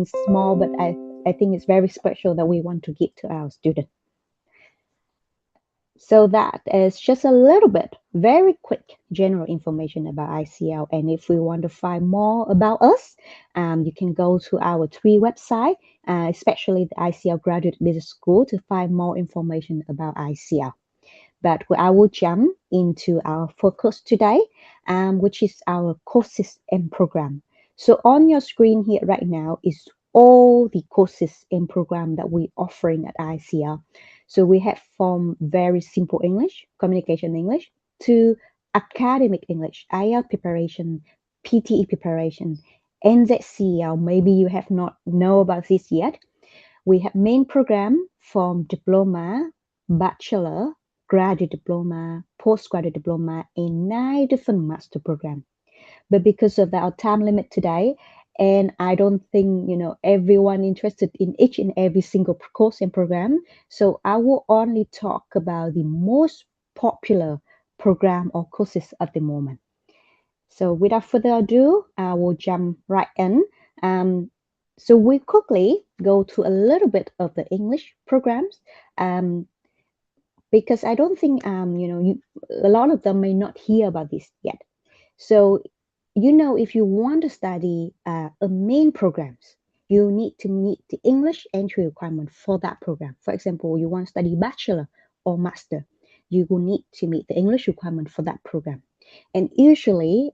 small, but I think it's very special that we want to give to our students. So that is just a little bit, very quick general information about ICL. And if we want to find more about us, you can go to our three website, especially the ICL Graduate Business School, to find more information about ICL. But I will jump into our focus today, which is our courses and program. So on your screen here right now is all the courses and program that we're offering at ICL. So we have from very simple English, communication English, to academic English, IELTS preparation, PTE preparation, NZCL. Maybe you have not know about this yet. We have main program from diploma, bachelor, graduate diploma, postgraduate diploma, and 9 different master program. But because of our time limit today, and I don't think everyone interested in each and every single course and program, so I will only talk about the most popular program or courses at the moment. So without further ado, I will jump right in. Um, so we quickly go to a little bit of the English programs, um, because I don't think a lot of them may not hear about this yet. So if you want to study a main programs, you need to meet the English entry requirement for that program. For example, you want to study bachelor or master, you will need to meet the English requirement for that program. And usually,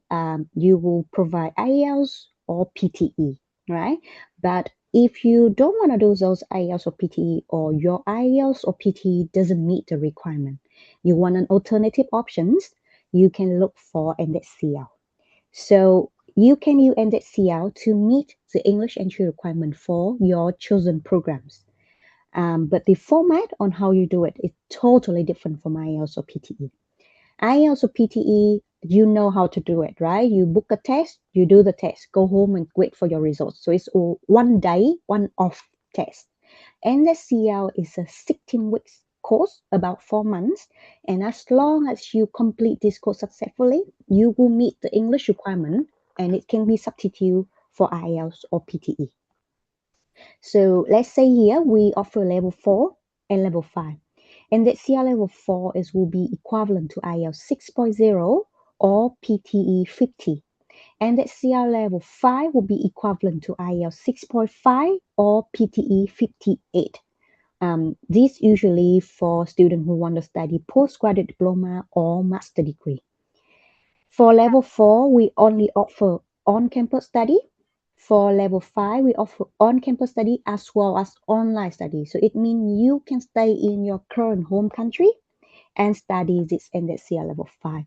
you will provide IELTS or PTE, right? But if you don't want to do those IELTS or PTE, or your IELTS or PTE doesn't meet the requirement, you want an alternative options, you can look for NZCL. So you can use NZCL to meet the English entry requirement for your chosen programs. But the format on how you do it is totally different from IELTS or PTE. IELTS or PTE, you know how to do it, right? You book a test, you do the test, go home and wait for your results. So it's all one day, one off test. And the CL is a 16 weeks course, about 4 months. And as long as you complete this course successfully, you will meet the English requirement and it can be substitute for IELTS or PTE. So let's say here we offer level 4 and level 5. And that CR level 4 will be equivalent to IELTS 6.0 or PTE 50. And that CR level 5 will be equivalent to IELTS 6.5 or PTE 58. This usually for students who want to study postgraduate diploma or master degree. For level 4, we only offer on-campus study. For level 5, we offer on-campus study as well as online study. So it means you can stay in your current home country and study this NZCL level 5.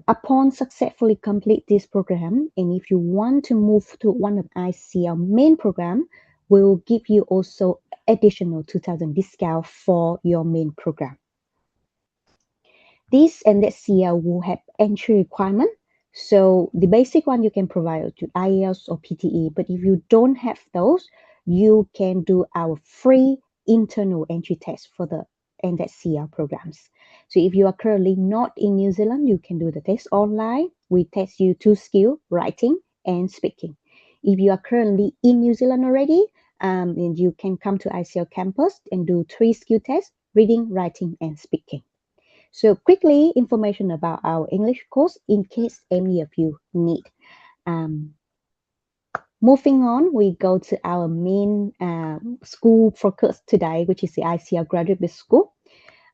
Upon successfully complete this program, and if you want to move to one of ICL main program, we'll give you also additional 2,000 discount for your main program. This NZCL will have entry requirement. So the basic one you can provide to IELTS or PTE, but if you don't have those, you can do our free internal entry test for the NZCL programs. So if you are currently not in New Zealand, you can do the test online. We test you 2 skills, writing and speaking. If you are currently in New Zealand already, then you can come to ICL campus and do 3 skill tests, reading, writing, and speaking. So quickly, information about our English course in case any of you need. Um, Moving on, we go to our main school focus today, which is the ICL Graduate Business School.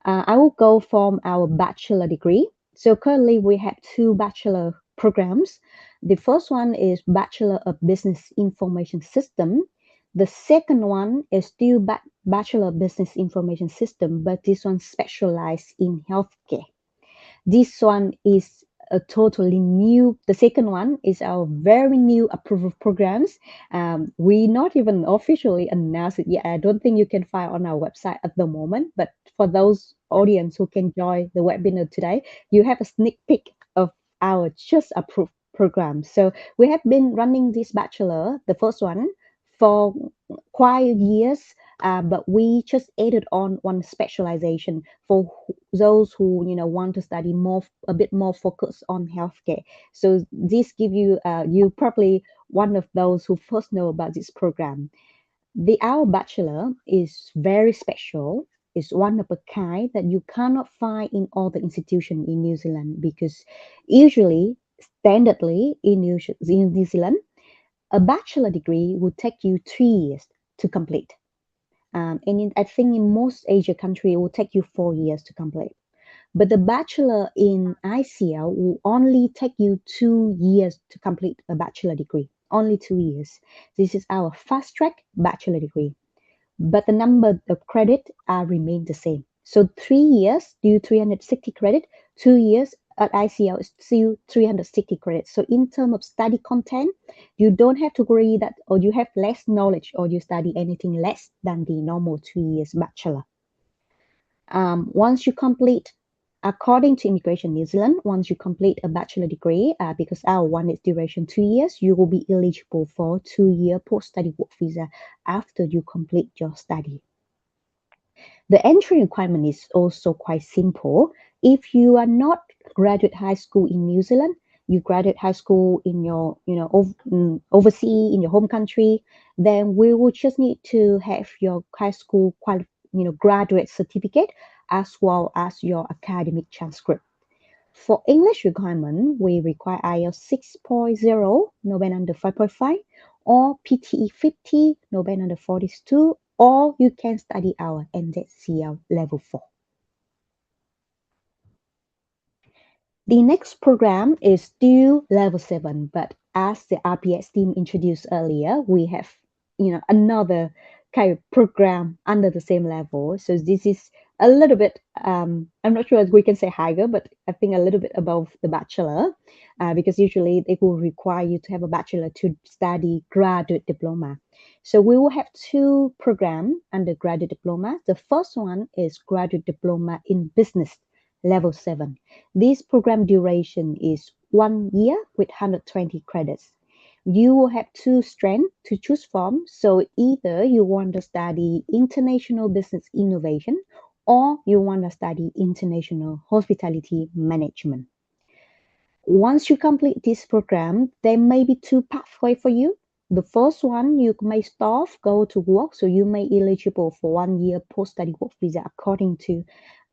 I will go from our bachelor degree. So currently we have 2 bachelor programs. The first one is Bachelor of Business Information System. The second one is still Bachelor of Business Information System, but this one specialized in healthcare. This one is a totally new. The second one is our very new approved programs. We not even officially announced it yet. I don't think you can find on our website at the moment. But for those audience who can join the webinar today, you have a sneak peek of our just approved program. So we have been running this bachelor, the first one, for quite years. but we just added on one specialization for those who want to study more, a bit more focus on healthcare. So this give you, you probably one of those who first know about this program. The Our Bachelor is very special. It's one of a kind that you cannot find in all the institutions in New Zealand, because usually, standardly in New Zealand, a bachelor degree would take you 3 years to complete. I think in most Asia country, it will take you 4 years to complete. But the bachelor in ICL will only take you 2 years to complete a bachelor degree. Only 2 years. This is our fast track bachelor degree, but the number of credit remain the same. So 3 years do 360 credit, 2 years at ICL is still 360 credits. So in terms of study content, you don't have to worry that or you have less knowledge or you study anything less than the normal 2 years bachelor. Once you complete, according to Immigration New Zealand, once you complete a bachelor degree, because our one is duration 2 years, you will be eligible for 2 year post-study work visa after you complete your study. The entry requirement is also quite simple. If you are not graduate high school in New Zealand, you graduate high school in your, overseas in your home country, then we will just need to have your high school graduate certificate as well as your academic transcript. For English requirement, we require IELTS 6.0, no band under 5.5, or PTE 50, no band under 42, or you can study our NZCL level 4. The next program is still level 7, but as the RPS team introduced earlier, we have another kind of program under the same level. So this is a little bit, I'm not sure if we can say higher, but I think a little bit above the bachelor, because usually they will require you to have a bachelor to study graduate diploma. So we will have two programs under graduate diploma. The first one is graduate diploma in business level 7. This program duration is 1 year with 120 credits. You will have two strands to choose from. So either you want to study international business innovation or you want to study international hospitality management. Once you complete this program, there may be two pathways for you. The first one, you may start, go to work, so you may eligible for 1 year post-study work visa according to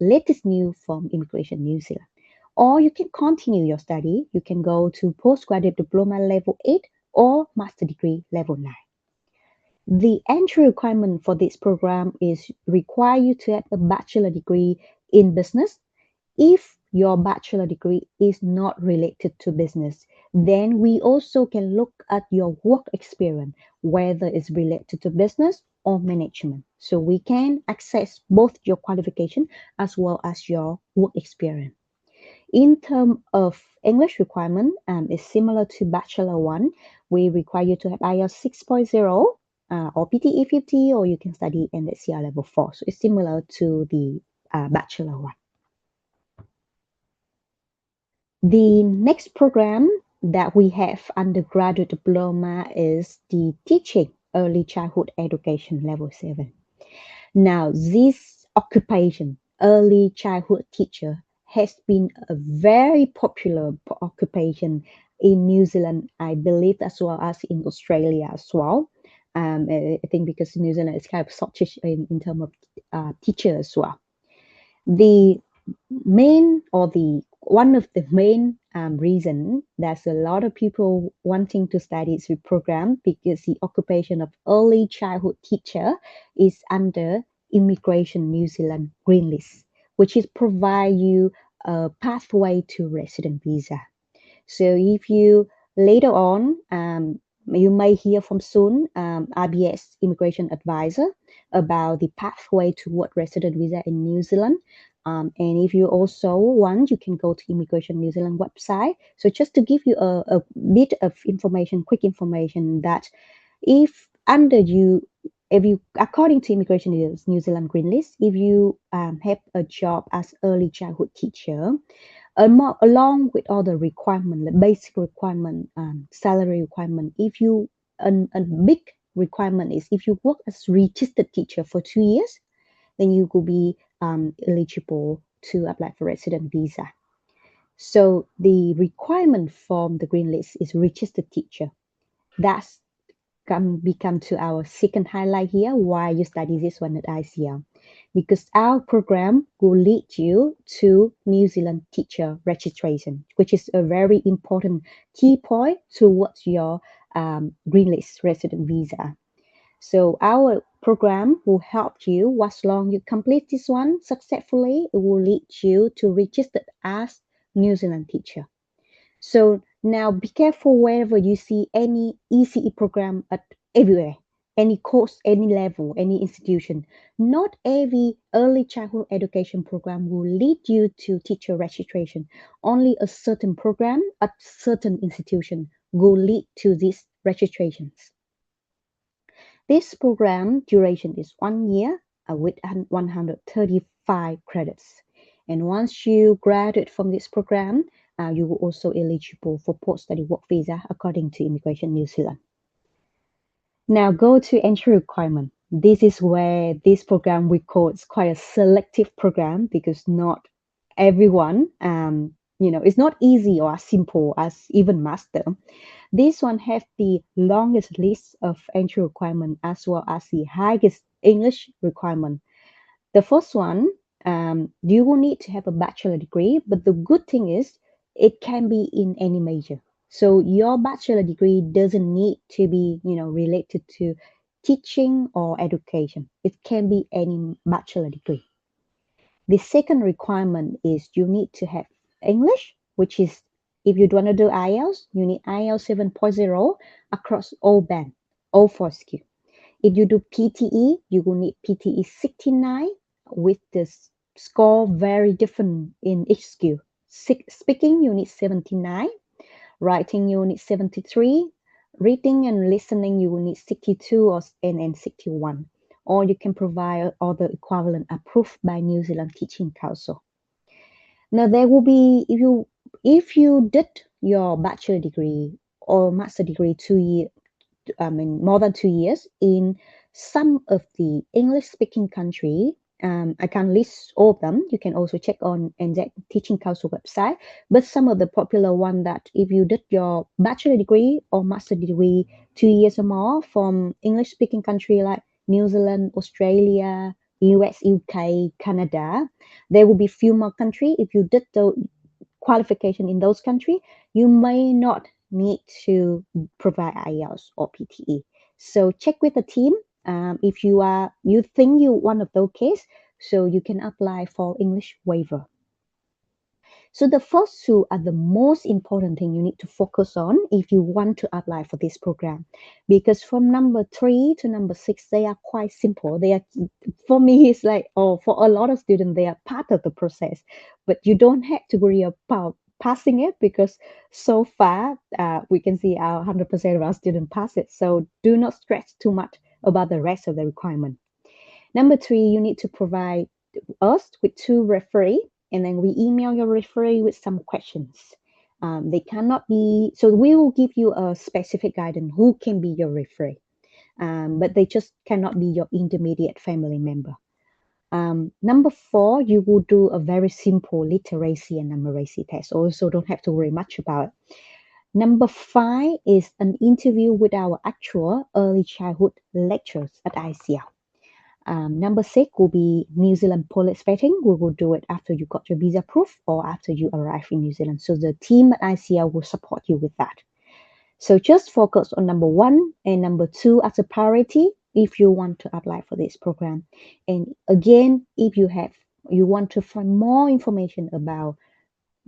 latest news from Immigration New Zealand. Or you can continue your study. You can go to postgraduate diploma level 8 or master degree level 9. The entry requirement for this program is require you to have a bachelor degree in business. If your bachelor degree is not related to business, then we also can look at your work experience, whether it's related to business or management. So we can access both your qualification as well as your work experience. In terms of English requirement, it's similar to Bachelor 1. We require you to have IELTS 6.0 or PTE 50, or you can study NSCR level 4. So it's similar to the Bachelor 1. The next program that we have undergraduate diploma is the Teaching Early Childhood Education Level 7. Now, this occupation, early childhood teacher, has been a very popular occupation in New Zealand, I believe, as well as in Australia as well. I think because New Zealand is kind of shortage in terms of teachers as well. The main or the one of the main reason there's a lot of people wanting to study this program because the occupation of early childhood teacher is under Immigration New Zealand green list, which is provide you a pathway to resident visa. So if you later on, you may hear from soon RBS immigration advisor about the pathway toward resident visa in New Zealand. And if you also want, you can go to Immigration New Zealand website. So just to give you a bit of information, quick information that if under you, if you, according to Immigration New Zealand green list, if you have a job as early childhood teacher, along with all the requirement, the basic requirement, salary requirement, if you a big requirement is if you work as registered teacher for 2 years, then you will be eligible to apply for resident visa. So the requirement from the green list is registered teacher. That's become to our second highlight here, why you study this one at ICL. Because our program will lead you to New Zealand teacher registration, which is a very important key point towards your green list resident visa. So our program will help you as long you complete this one successfully. It will lead you to register as New Zealand teacher. So now be careful wherever you see any ECE program at everywhere, any course, any level, any institution. Not every early childhood education program will lead you to teacher registration. Only a certain program at certain institution will lead to these registrations. This program duration is 1 year with 135 credits. And once you graduate from this program, you will also eligible for post-study work visa according to Immigration New Zealand. Now go to entry requirement. This is where this program we call it's quite a selective program because not everyone, it's not easy or as simple as even master. This one have the longest list of entry requirement as well as the highest English requirement. The first one, you will need to have a bachelor degree, but the good thing is it can be in any major. So your bachelor degree doesn't need to be, related to teaching or education. It can be any bachelor degree. The second requirement is you need to have English, which is if you want to do IELTS, you need IELTS 7.0 across all band, all four skill. If you do PTE, you will need PTE 69 with the score very different in each skill. Speaking, you need 79. Writing, you need 73. Reading and listening, you will need 62 and 61. Or you can provide other equivalent approved by New Zealand Teaching Council. Now there will be if you did your bachelor degree or master degree 2 year more than 2 years in some of the English speaking country. I can't list all of them. You can also check on NZ Teaching Council website. But some of the popular one that if you did your bachelor degree or master degree 2 years or more from English speaking country like New Zealand, Australia, US, UK, Canada, there will be few more country. If you did the qualification in those country, you may not need to provide IELTS or PTE. So check with the team if you think you one of those case, so you can apply for English waiver. So the first two are the most important thing you need to focus on if you want to apply for this program, because from number 3 to number 6 they are quite simple. They are for me it's like for a lot of students they are part of the process, but you don't have to worry about passing it because so far we can see our 100% of our students pass it. So do not stress too much about the rest of the requirement. Number 3, you need to provide us with 2 referee, and then we email your referee with some questions. They cannot be, so we will give you a specific guidance who can be your referee, but they just cannot be your intermediate family member. Number 4, you will do a very simple literacy and numeracy test. Also, don't have to worry much about it. Number 5 is an interview with our actual early childhood lecturers at ICL. Number 6 will be New Zealand police vetting. We will do it after you got your visa proof or after you arrive in New Zealand. So the team at ICL will support you with that. So just focus on number 1 and number 2 as a priority if you want to apply for this program. And again, if you want to find more information about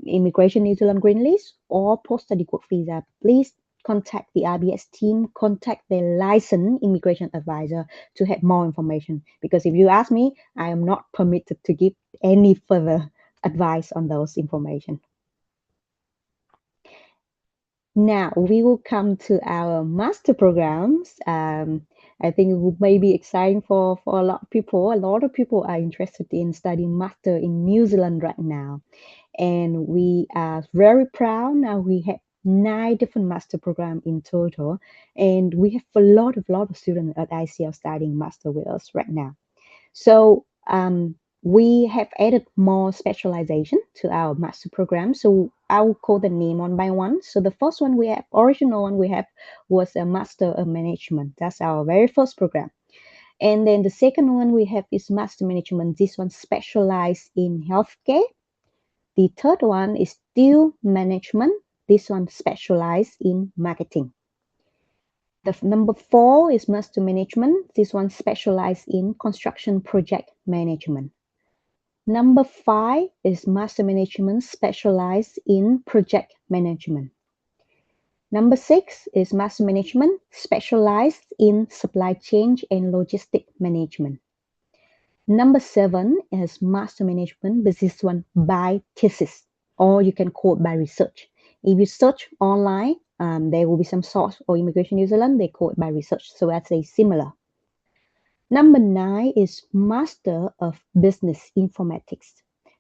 Immigration New Zealand Green List or post-study work visa, please contact the IBS team, contact the licensed immigration advisor to have more information. Because if you ask me, I am not permitted to give any further advice on those information. Now we will come to our master programs. I think it will maybe exciting for a lot of people. A lot of people are interested in studying master in New Zealand right now. And we are very proud now we have 9 different master program in total, and we have a lot of students at ICL studying master with us right now. So we have added more specialization to our master program. So I will call the name one by one. So the first one we have, original one we have, was a Master of Management. That's our very first program. And then the second one we have is Master Management. This one specialized in healthcare. The third one is Deal Management. This one specialized in marketing. The number 4 is Master Management. This one specialized in construction project management. Number 5 is Master Management specialized in project management. Number 6 is Master Management specialized in supply chain and logistic management. Number 7 is Master Management, but this one by thesis, or you can call it by research. If you search online, there will be some source, or Immigration New Zealand, they call it by research. So that's a similar. Number 9 is Master of Business Informatics.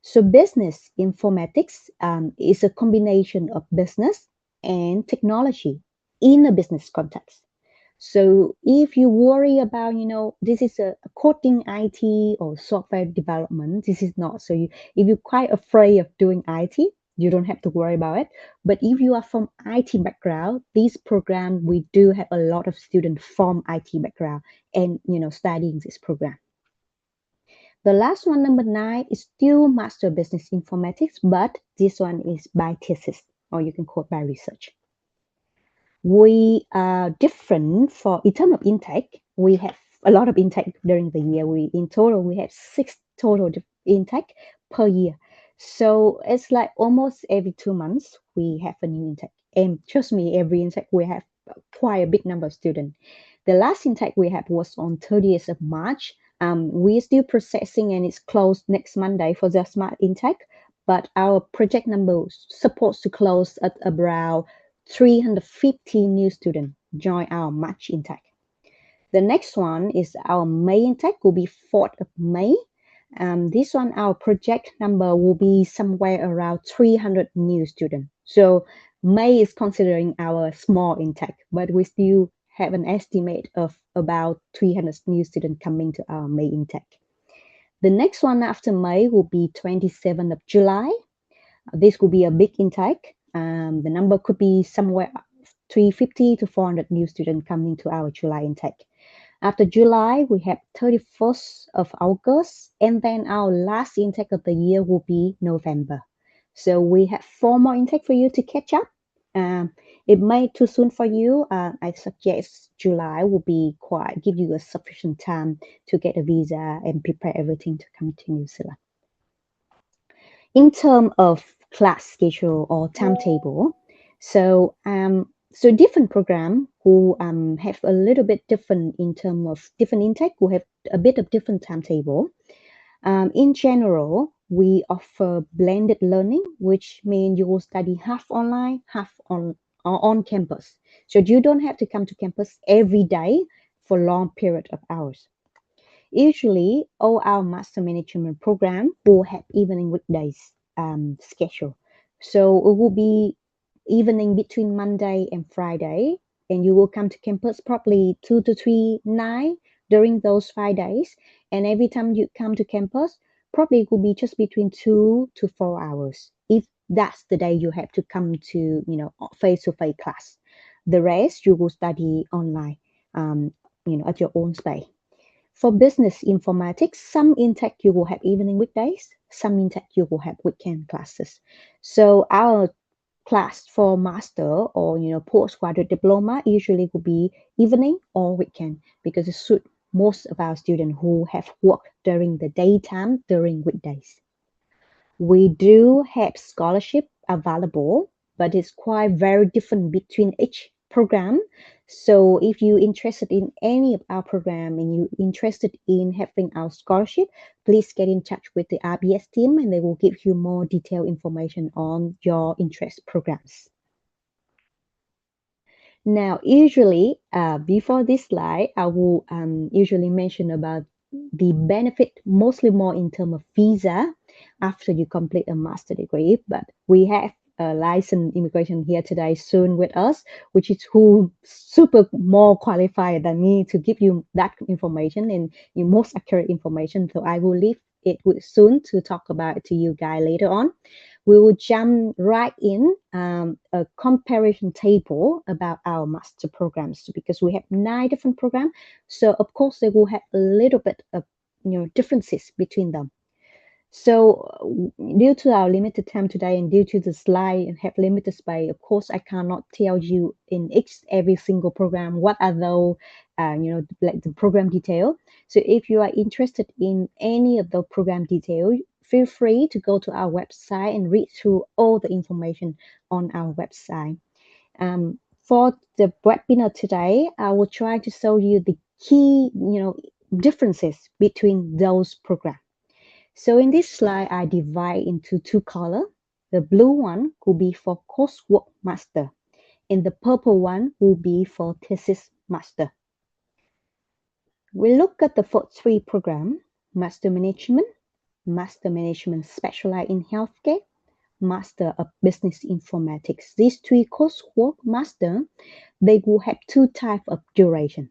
So business informatics is a combination of business and technology in a business context. So if you worry about, this is a coding IT or software development, this is not. So if you're quite afraid of doing IT, you don't have to worry about it. But if you are from IT background, this program, we do have a lot of students from IT background and, studying this program. The last one, number 9, is still Master Business Informatics, but this one is by thesis, or you can call it by research. We are different in terms of intake. We have a lot of intake during the year. In total we have 6 total intake per year. So it's like almost every 2 months we have a new intake. And trust me, every intake we have quite a big number of students. The last intake we had was on 30th of March. We're still processing and it's closed next Monday for the smart intake. But our project number is supposed to close at around 350 new students join our March intake. The next one is our May intake, will be 4th of May. This one, our project number will be somewhere around 300 new students. So May is considering our small intake, but we still have an estimate of about 300 new students coming to our May intake. The next one after May will be 27th of July. This could be a big intake. The number could be somewhere 350 to 400 new students coming to our July intake. After July, we have 31st of August, and then our last intake of the year will be November. So we have 4 more intake for you to catch up. It may too soon for you. I suggest July will be give you a sufficient time to get a visa and prepare everything to come to New Zealand. In terms of class schedule or timetable, so different program who have a little bit different in terms of different intake, who have a bit of different timetable. In general, we offer blended learning, which means you will study half online, half on campus. So you don't have to come to campus every day for long period of hours. Usually, all our master management program will have evening weekdays schedule. So it will be evening between Monday and Friday, and you will come to campus probably 2 to 3 nights during those 5 days. And every time you come to campus, probably it will be just between 2 to 4 hours. If that's the day you have to come to, face-to-face class. The rest you will study online, at your own space. For business informatics, some intake you will have evening weekdays, some intake you will have weekend classes. So our class for master or postgraduate diploma usually will be evening or weekend because it suits most of our students who have work during the daytime during weekdays. We do have scholarship available, but it's quite very different between each program. So if you're interested in any of our program and you're interested in having our scholarship, please get in touch with the RBS team and they will give you more detailed information on your interest programs. Now, usually, before this slide, I will usually mention about the benefit, mostly more in terms of visa after you complete a master degree. But we have a licensed immigration here today soon with us, which is who super more qualified than me to give you that information and the most accurate information. So I will leave it with soon to talk about it to you guys later on. We will jump right in a comparison table about our master programs because we have 9 different programs. So of course they will have a little bit of differences between them. So due to our limited time today and due to the slide and have limited space, of course, I cannot tell you in each every single program what are those, like the program detail. So if you are interested in any of the program detail, feel free to go to our website and read through all the information on our website. For the webinar today, I will try to show you the key, differences between those programs. So in this slide, I divide into 2 colors. The blue one will be for coursework master, and the purple one will be for thesis master. We look at the first 3 programs: master management specialized in healthcare, master of business informatics. These 3 coursework master, they will have 2 types of duration: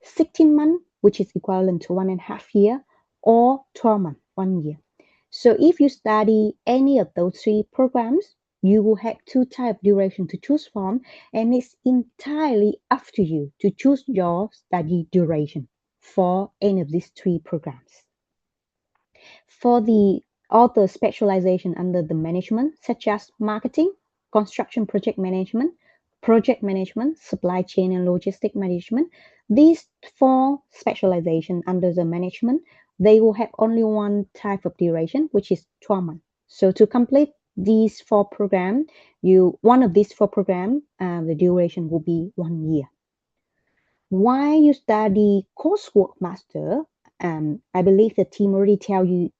16 months, which is equivalent to 1.5 years, or 12 months, 1 year. So if you study any of those 3 programs, you will have 2 types of duration to choose from, and it's entirely up to you to choose your study duration for any of these 3 programs. For the other specialization under the management, such as marketing, construction project management, supply chain and logistic management, these 4 specialization under the management, they will have only one type of duration, which is 12 months. So to complete these 4 programs, one of these 4 programs, the duration will be 1 year. Why you study coursework master? I believe the team already tell you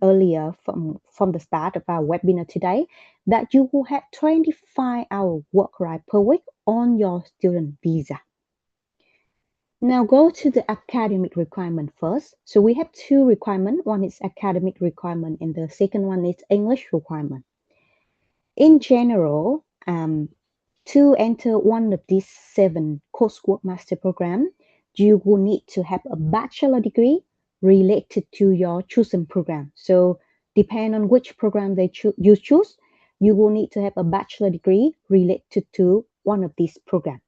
earlier from the start of our webinar today that you will have 25-hour work right per week on your student visa. Now go to the academic requirement first. So we have 2 requirements. One is academic requirement and the second one is English requirement. In general, to enter one of these 7 coursework master program, you will need to have a bachelor degree related to your chosen program. So depend on which program you choose, you will need to have a bachelor degree related to one of these programs.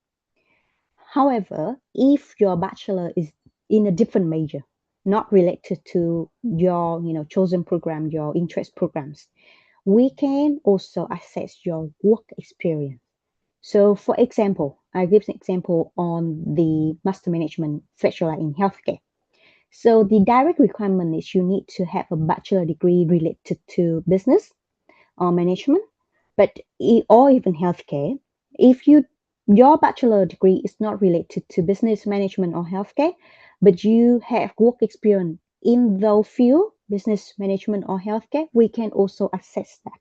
However, if your bachelor is in a different major, not related to your chosen program, your interest programs, we can also assess your work experience. So for example, I give an example on the master management specialized in healthcare. So the direct requirement is you need to have a bachelor degree related to business or management, or even healthcare. If your bachelor degree is not related to business management or healthcare, but you have work experience in those field, business management or healthcare, we can also assess that.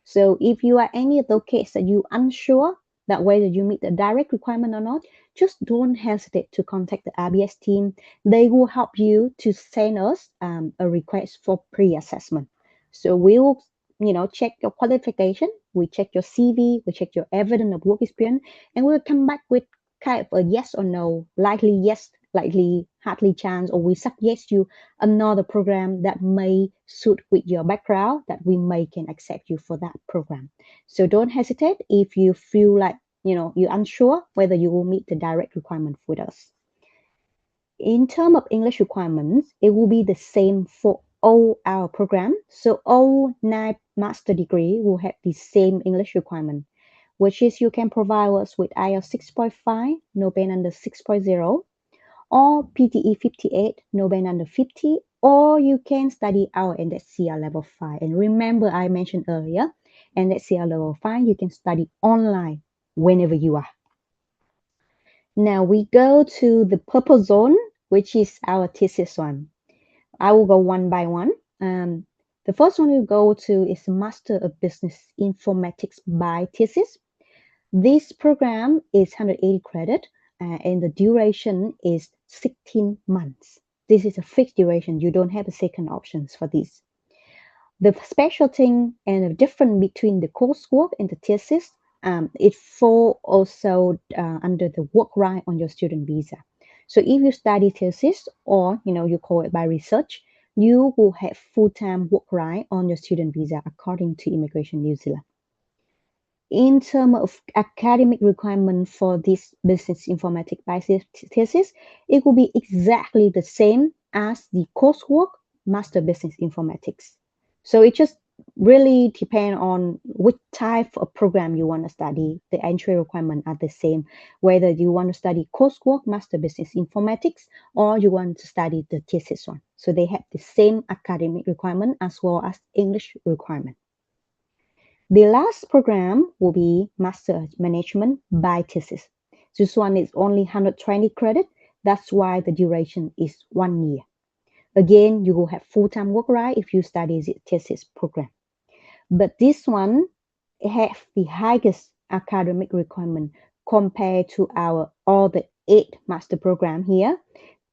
So if you are any of those cases that you unsure that whether you meet the direct requirement or not, just don't hesitate to contact the RBS team. They will help you to send us a request for pre-assessment. So we'll check your qualification, we check your CV, we check your evidence of work experience, and we'll come back with kind of a yes or no, likely yes, likely hardly chance, or we suggest you another program that may suit with your background that we may can accept you for that program. So don't hesitate if you feel like you're unsure whether you will meet the direct requirement with us. In terms of English requirements, it will be the same for all our program. So all 9 master degree will have the same English requirement, which is you can provide us with IELTS 6.5, no band under 6.0, or PTE 58, no band under 50, or you can study our NSCL level 5. And remember, I mentioned earlier, NSCL level 5, you can study online whenever you are. Now we go to the purple zone, which is our thesis one. I will go one by one. The first one we go to is Master of Business Informatics by thesis. This program is 180 credit and the duration is 16 months. This is a fixed duration. You don't have a second options for this. The special thing and the difference between the coursework and the thesis, it fall also under the work right on your student visa. So if you study thesis or you call it by research, you will have full-time work right on your student visa according to Immigration New Zealand. In terms of academic requirement for this business informatics thesis, it will be exactly the same as the coursework Master Business Informatics. So it just really depends on which type of program you want to study. The entry requirement are the same, whether you want to study coursework Master Business Informatics or you want to study the thesis one. So they have the same academic requirement as well as English requirement. The last program will be Master Management by Thesis. This one is only 120 credit. That's why the duration is 1 year. Again, you will have full-time work right if you study the thesis program. But this one have the highest academic requirement compared to our all the 8 master program here.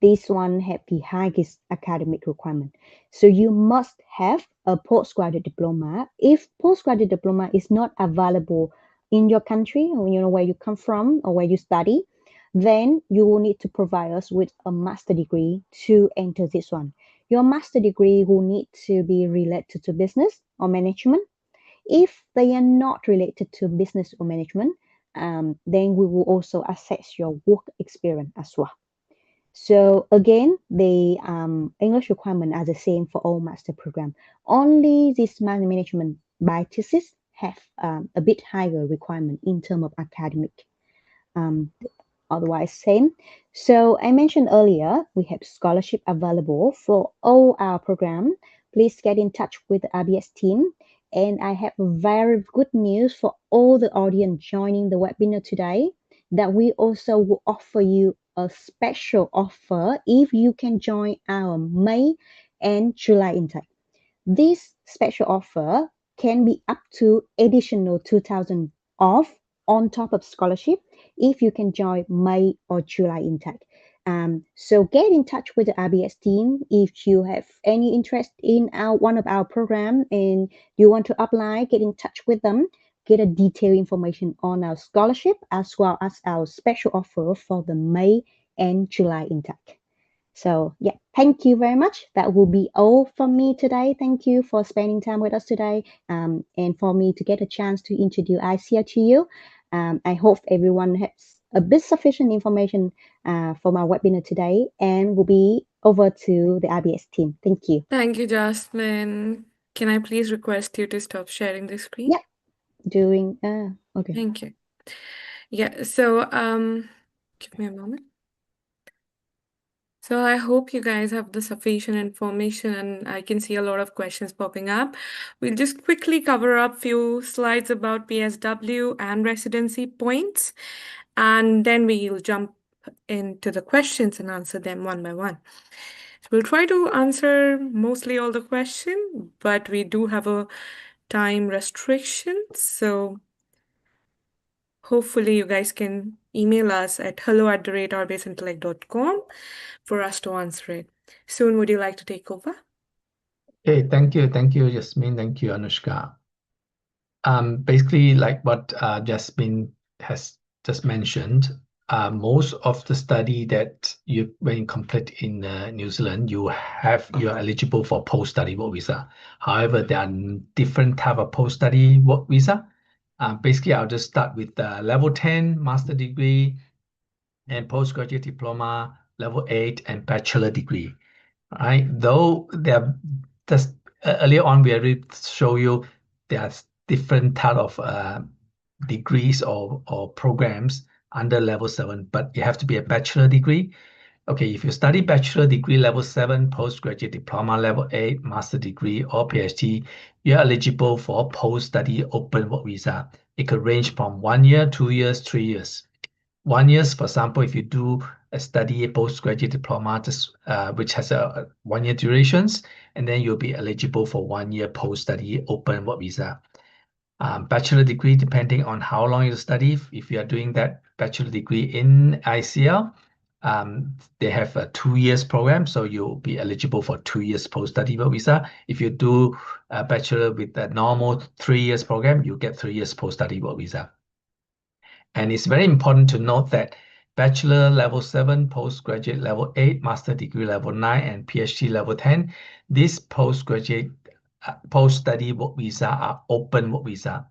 This one have the highest academic requirement. So you must have a postgraduate diploma. If postgraduate diploma is not available in your country, or where you come from or where you study, then you will need to provide us with a master degree to enter this one. Your master degree will need to be related to business or management. If they are not related to business or management, then we will also assess your work experience as well. So again, the English requirement are the same for all master program. Only this management by thesis have a bit higher requirement in terms of academic. Um, Otherwise same. So I mentioned earlier, we have scholarship available for all our program. Please get in touch with the RBS team. And I have very good news for all the audience joining the webinar today that we also will offer you a special offer if you can join our May and July intake. This special offer can be up to additional 2,000 off on top of scholarship if you can join May or July intake. So get in touch with the RBS team if you have any interest in one of our program and you want to apply. Get in touch with them. Get a detailed information on our scholarship as well as our special offer for the May and July intake. So, yeah, thank you very much. That will be all from me today. Thank you for spending time with us today and for me to get a chance to introduce ICL to you. I hope everyone has a bit sufficient information from our webinar today and will be over to the RBS team. Thank you. Thank you, Jasmine. Can I please request you to stop sharing the screen? Yep, doing, okay. Thank you. Yeah, so give me a moment. So I hope you guys have the sufficient information and I can see a lot of questions popping up. We'll just quickly cover up few slides about PSW and residency points, and then we'll jump into the questions and answer them one by one. So we'll try to answer mostly all the questions, but we do have a time restriction. So hopefully you guys can email us at hello@rbsintellect.com for us to answer it. Soon, would you like to take over? Okay, thank you, Jasmine. Thank you, Anushka. Basically, like what Jasmine has just mentioned, most of the study that when you complete in New Zealand, you're eligible for post-study work visa. However, there are different type of post-study work visa. Basically, I'll just start with the level 10 master degree and postgraduate diploma, level 8 and bachelor degree. Right? Though they're just earlier on, we already show you there's different type of degrees or programs under level 7, but you have to be a bachelor degree. Okay, if you study bachelor degree level 7, postgraduate diploma level 8, master degree or PhD, you're eligible for post-study open work visa. It could range from 1 year, 2 years, 3 years. 1 year, for example, if you do a study postgraduate diploma, which has a 1 year durations, and then you'll be eligible for 1 year post-study open work visa. Bachelor degree, depending on how long you study, if you are doing that bachelor degree in ICL, they have a 2 years program, so you'll be eligible for 2 years post-study work visa. If you do a bachelor with a normal 3 years program, you get 3 years post-study work visa. And it's very important to note that bachelor level 7, postgraduate level 8, master degree level 9, and PhD level 10, these postgraduate post-study work visa are open work visa.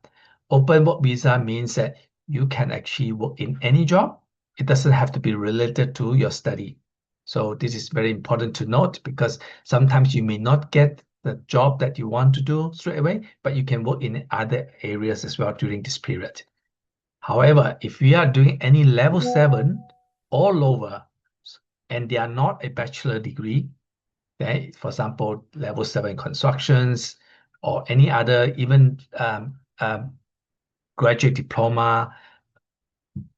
Open work visa means that you can actually work in any job. It doesn't have to be related to your study. So this is very important to note, because sometimes you may not get the job that you want to do straight away, but you can work in other areas as well during this period. However, if we are doing any level 7 or lower, and they are not a bachelor degree, okay, for example, level 7 constructions or any other, even graduate diploma,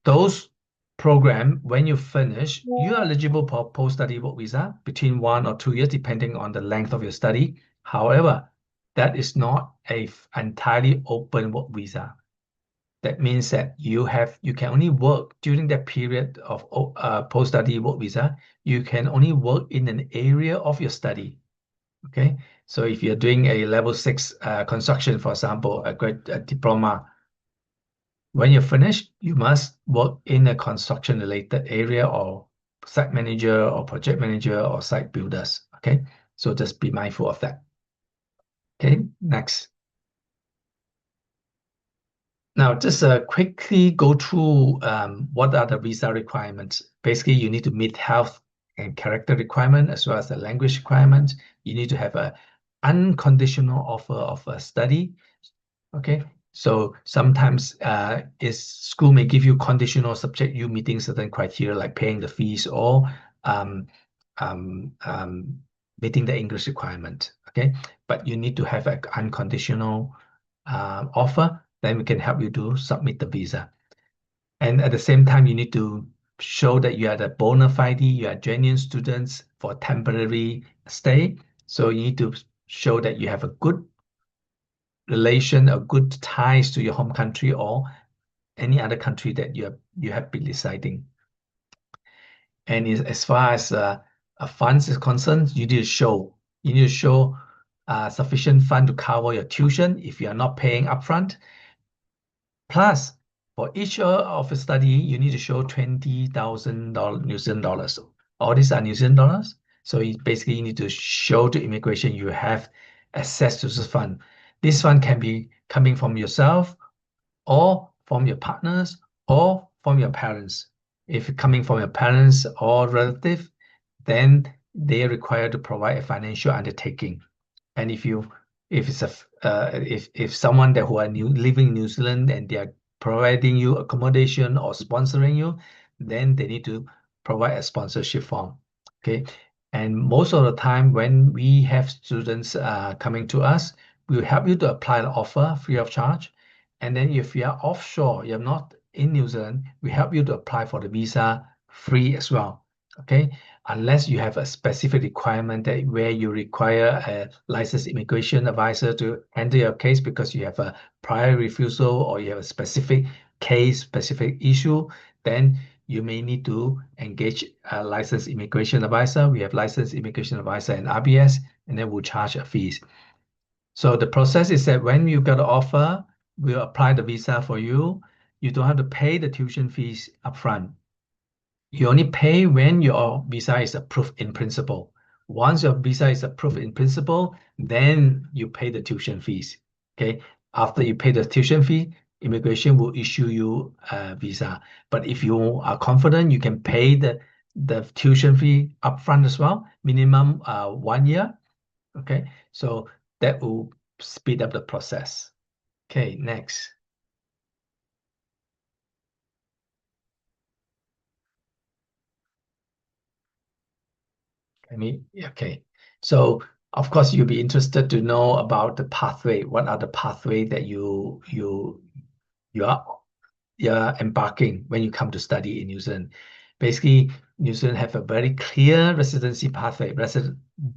those program, when you finish, you are eligible for post-study work visa between 1 or 2 years, depending on the length of your study. However, that is not a entirely open work visa. That means that you can only work during that period of post-study work visa. You can only work in an area of your study. Okay, so if you're doing a level 6 construction, for example, a diploma, when you're finished, you must work in a construction-related area, or site manager or project manager or site builders. Okay, so just be mindful of that. Okay, next. Now, just quickly go through what are the visa requirements. Basically, you need to meet health and character requirement as well as the language requirement. You need to have an unconditional offer of a study. Okay, so sometimes school may give you conditional subject you meeting certain criteria like paying the fees or meeting the English requirement. Okay, but you need to have an unconditional offer. Then we can help you to submit the visa. And at the same time, you need to show that you are the bona fide, you are genuine students for temporary stay. So you need to show that you have a good relation or good ties to your home country or any other country that you have been residing. And as far as funds is concerned, you need to show sufficient fund to cover your tuition if you are not paying upfront. Plus, for each year of a study, you need to show $20,000 New Zealand dollars. All these are New Zealand dollars. So basically, you need to show to immigration you have access to this fund. This fund can be coming from yourself or from your partners or from your parents. If it's coming from your parents or relative, then they are required to provide a financial undertaking. And if someone that who are living in New Zealand and they are providing you accommodation or sponsoring you, then they need to provide a sponsorship form. Okay, and most of the time when we have students coming to us, we will help you to apply the offer free of charge. And then if you are offshore, you're not in New Zealand, we help you to apply for the visa free as well. Okay, unless you have a specific requirement that where you require a licensed immigration advisor to handle your case because you have a prior refusal or you have a specific case, specific issue, then you may need to engage a licensed immigration advisor. We have licensed immigration advisor in RBS, and then we'll charge a fees. So the process is that when you got an offer, we'll apply the visa for you. You don't have to pay the tuition fees upfront. You only pay when your visa is approved in principle. Once your visa is approved in principle, then you pay the tuition fees. Okay. After you pay the tuition fee, immigration will issue you a visa. But if you are confident, you can pay the tuition fee upfront as well, minimum 1 year. Okay. So that will speed up the process. Okay, next. Okay. So of course you'll be interested to know about the pathway. What are the pathway that you are embarking when you come to study in New Zealand? Basically, New Zealand have a very clear residency pathway,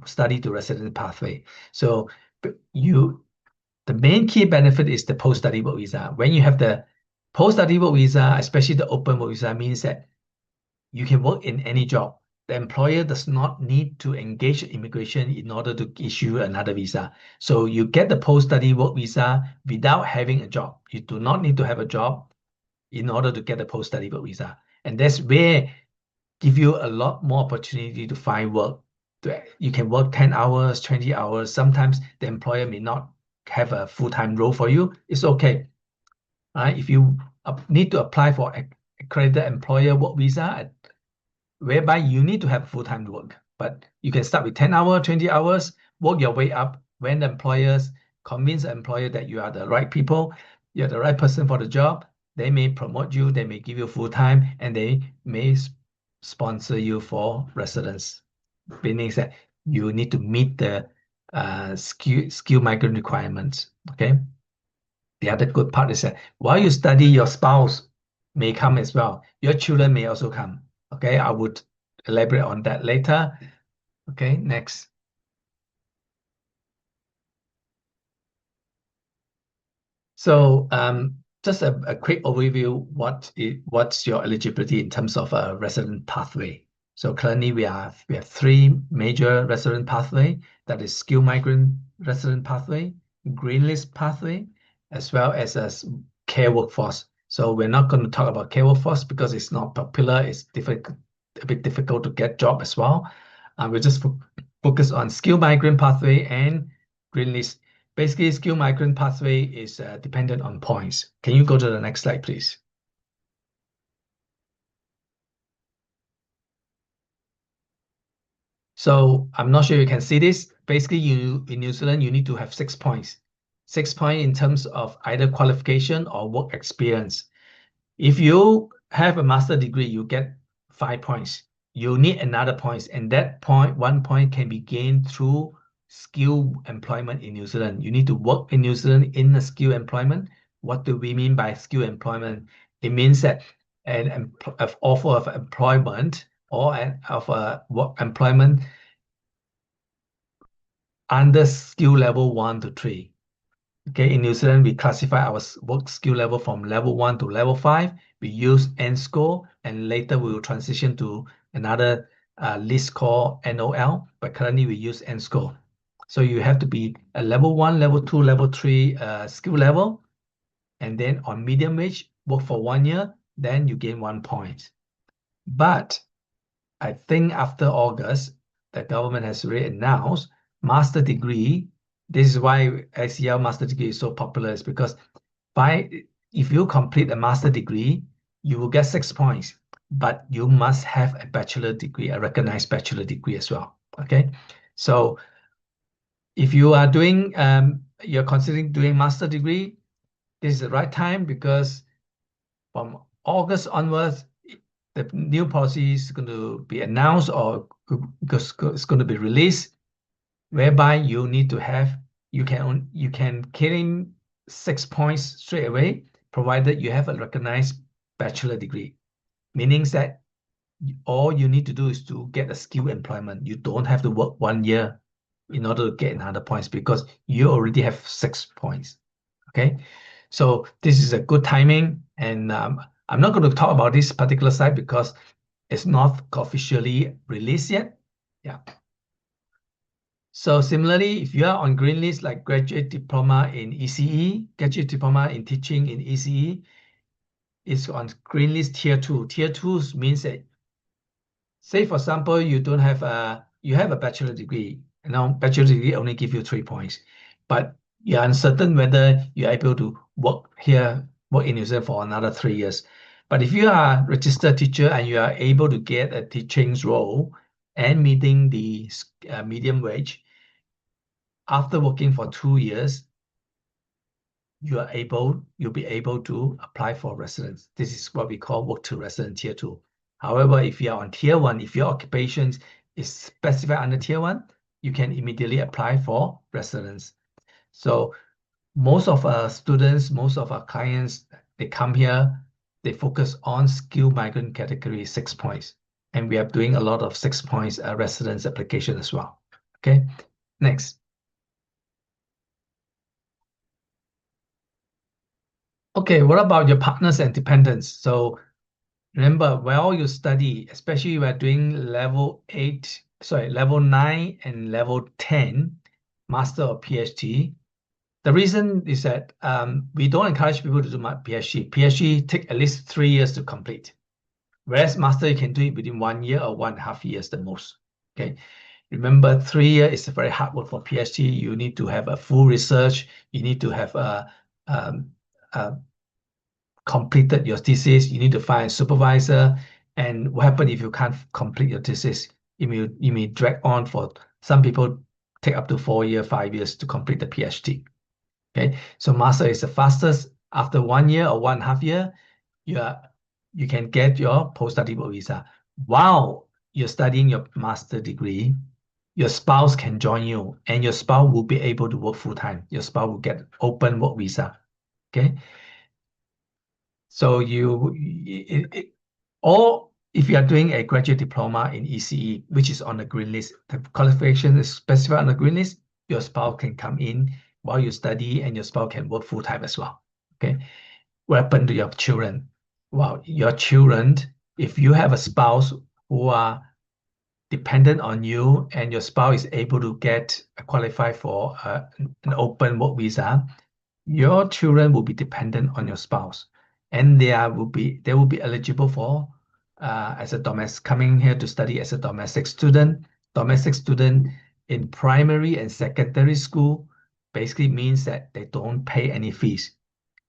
study to residency pathway. So the main key benefit is the post-study work visa. When you have the post-study work visa, especially the open work visa, means that you can work in any job. The employer does not need to engage immigration in order to issue another visa. So you get the post-study work visa without having a job. You do not need to have a job in order to get a post-study work visa. And that's where give you a lot more opportunity to find work. You can work 10 hours, 20 hours. Sometimes the employer may not have a full-time role for you. It's okay. Right? If you need to apply for accredited employer work visa, whereby you need to have full-time work, but you can start with 10 hours, 20 hours, work your way up. When the employers convince the employer that you are the right people, you're the right person for the job, they may promote you, they may give you full-time, and they may sponsor you for residence, meaning that you need to meet the skill migrant requirements. Okay. The other good part is that while you study, your spouse may come as well. Your children may also come. Okay, I would elaborate on that later. Okay, next. So just a quick overview, what's your eligibility in terms of a resident pathway. So currently we have three major resident pathway, that is skilled migrant resident pathway, green list pathway, as well as a care workforce. So we're not going to talk about care workforce because it's not popular, it's a bit difficult to get job as well. We'll just focus on skilled migrant pathway and green list. Basically, skilled migrant pathway is dependent on points. Can you go to the next slide, please? So I'm not sure you can see this. Basically, in New Zealand, you need to have 6 points. 6 points in terms of either qualification or work experience. If you have a master degree, you get 5 points. You need another points, and that point, 1 point can be gained through skill employment in New Zealand. You need to work in New Zealand in a skill employment. What do we mean by skill employment? It means that an offer of employment or of a work employment under skill level 1 to 3. Okay, in New Zealand, we classify our work skill level from level 1 to level 5. We use N score, and later we will transition to another list called NOL, but currently we use N score. So you have to be a level 1, level 2, level 3 skill level, and then on medium wage, work for 1 year, then you gain 1 point. But I think after August, the government has already announced master degree. This is why ICL master degree is so popular, is because if you complete a master degree, you will get 6 points, but you must have a bachelor degree, a recognized bachelor degree as well. Okay, so if you are doing, you're considering doing master degree, this is the right time, because from August onwards, the new policy is going to be announced or because it's going to be released, whereby you need to have, you can claim 6 points straight away, provided you have a recognized bachelor degree, meaning that all you need to do is to get a skill employment. You don't have to work 1 year in order to get another points, because you already have 6 points. Okay, so this is a good timing, and I'm not going to talk about this particular site because it's not officially released yet. Yeah. So similarly, if you are on green list, like graduate diploma in ECE, graduate diploma in teaching in ECE, is on green list tier 2. Tier 2 means that, say for example, you have a bachelor degree. Now bachelor degree only give you 3 points, but you're uncertain whether you're able to work in New Zealand for another 3 years. But if you are a registered teacher and you are able to get a teaching role and meeting the medium wage, after working for 2 years, you'll be able to apply for residence. This is what we call work to resident tier 2. However, if you are on tier 1, if your occupation is specified under tier 1, you can immediately apply for residence. So most of our students, most of our clients, they come here, they focus on skilled migrant category 6 points. And we are doing a lot of 6 points residence application as well. Okay, next. Okay, what about your partners and dependents? So Remember, while you study, especially you are doing level 9 and level 10, master or PhD. The reason is that we don't encourage people to do my PhD. PhD take at least 3 years to complete. Whereas master, you can do it within 1 year or 1.5 years the most. Okay. Remember, 3 years is very hard work for PhD. You need to have a full research. You need to have completed your thesis. You need to find a supervisor. And what happens if you can't complete your thesis? You may drag on for some people take up to 4 years, 5 years to complete the PhD. Okay, so master is the fastest. After 1 year or 1.5 years, you can get your post-study work visa. While you're studying your master degree, your spouse can join you, and your spouse will be able to work full-time. Your spouse will get open work visa. Okay, so or if you are doing a graduate diploma in ECE, which is on the green list, the qualification is specified on the green list, your spouse can come in while you study, and your spouse can work full-time as well. Okay, what happened to your children? Well, your children, if you have a spouse who are dependent on you, and your spouse is able to get qualified for an open work visa, your children will be dependent on your spouse, and they will be eligible for as a domestic, coming here to study as a domestic student. Domestic student in primary and secondary school basically means that they don't pay any fees.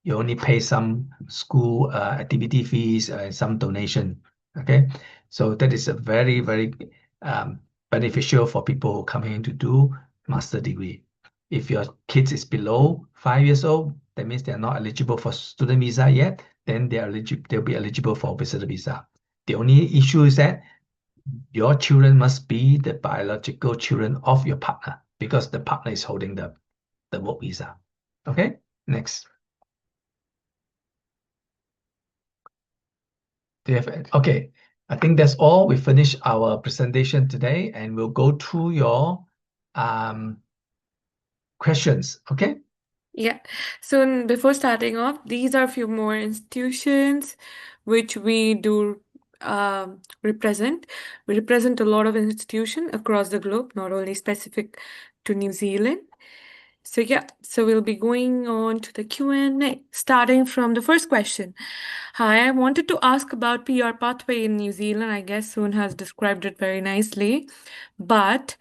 You only pay some school activity fees and some donation. Okay, so that is a very, very beneficial for people who come in to do master degree. If your kids is below 5 years old, that means they are not eligible for student visa yet. Then they'll be eligible for visitor visa. The only issue is that your children must be the biological children of your partner, because the partner is holding the work visa. Okay, next. Okay, I think that's all. We finished our presentation today, and we'll go through your questions. Okay. Yeah. So before starting off, these are a few more institutions which we do represent. We represent a lot of institutions across the globe, not only specific to New Zealand. So yeah, so we'll be going on to the Q&A, starting from the first question. Hi, I wanted to ask about PR pathway in New Zealand. I guess Soon has described it very nicely. But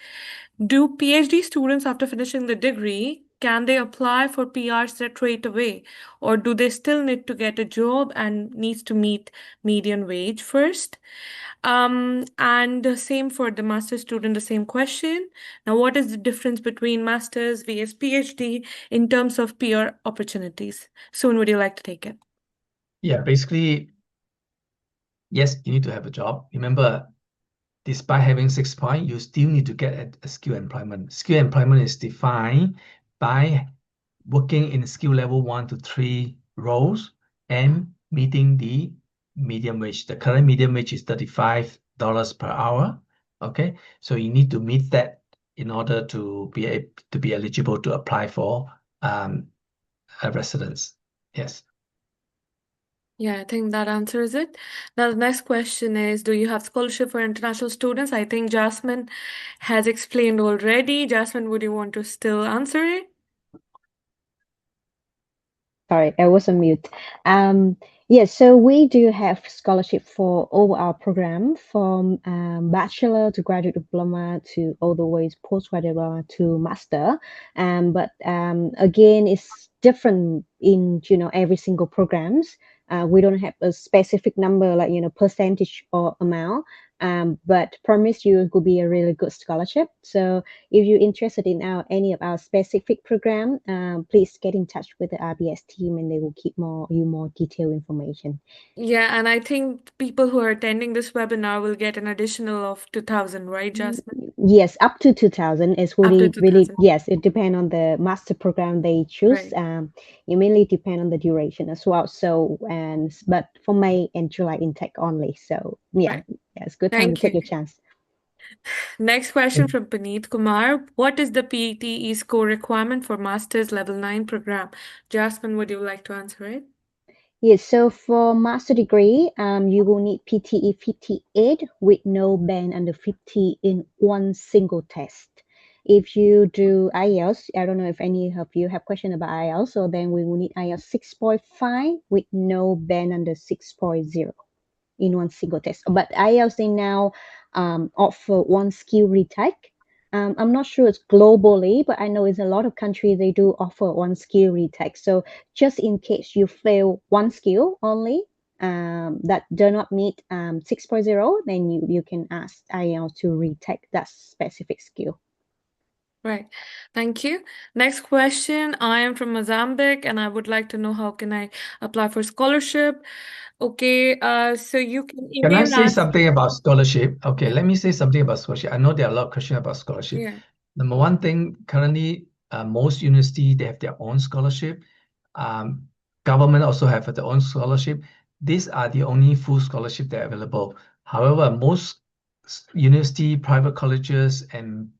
do PhD students, after finishing the degree, can they apply for PR straight away, or do they still need to get a job and needs to meet median wage first? And the same for the master student, the same question. Now, what is the difference between master's vs PhD in terms of PR opportunities? Soon, would you like to take it? Yeah, basically, yes, you need to have a job. Remember, despite having 6 points, you still need to get a skill employment. Skill employment is defined by working in skill level 1 to 3 roles and meeting the median wage. The current median wage is $35 per hour. Okay, so you need to meet that in order to be eligible to apply for a residence. Yes. Yeah, I think that answers it. Now, the next question is, do you have scholarship for international students? I think Jasmine has explained already. Jasmine, would you want to still answer it? Sorry, I was on mute. Yes, so we do have scholarship for all our program from bachelor to graduate diploma to all the ways postgraduate diploma to master. But again, it's different in every single programs. We don't have a specific number like percentage or amount. But promise you it will be a really good scholarship. So if you're interested in any of our specific program, please get in touch with the RBS team, and they will keep more detailed information. Yeah, and I think people who are attending this webinar will get an additional of 2,000, right, Jasmine? Yes, up to 2000 is Up to really 2,000. yes. It depends on the master program they choose. Right, It mainly depend on the duration as well. So but for May and July intake only. So yeah, right. it's good time to Thank take you. your chance. Next question from Paneet Kumar. What is the PTE score requirement for Master's Level 9 program? Jasmine, would you like to answer it? Yes, so for master degree, you will need PTE 58 with no band under 50 in one single test. If you do IELTS, I don't know if any of you have question about IELTS, so then we will need IELTS 6.5 with no band under 6.0 in one single test. But IELTS they now offer one skill retake. I'm not sure it's globally, but I know in a lot of countries they do offer one skill retake. So just in case you fail one skill only that do not meet 6.0, then you can ask IELTS to retake that specific skill. Right. Thank you. Next question. I am from Mozambique and I would like to know how can I apply for scholarship? Okay, so you can Can I email say us. something about scholarship? Okay, Yeah. let me say something about scholarship. I know there are a lot of questions about scholarship. Yeah. Number one thing, currently, most university they have their own scholarship. Um, Government also have their own scholarship. These are the only full scholarship that are available. However, most university, private colleges, and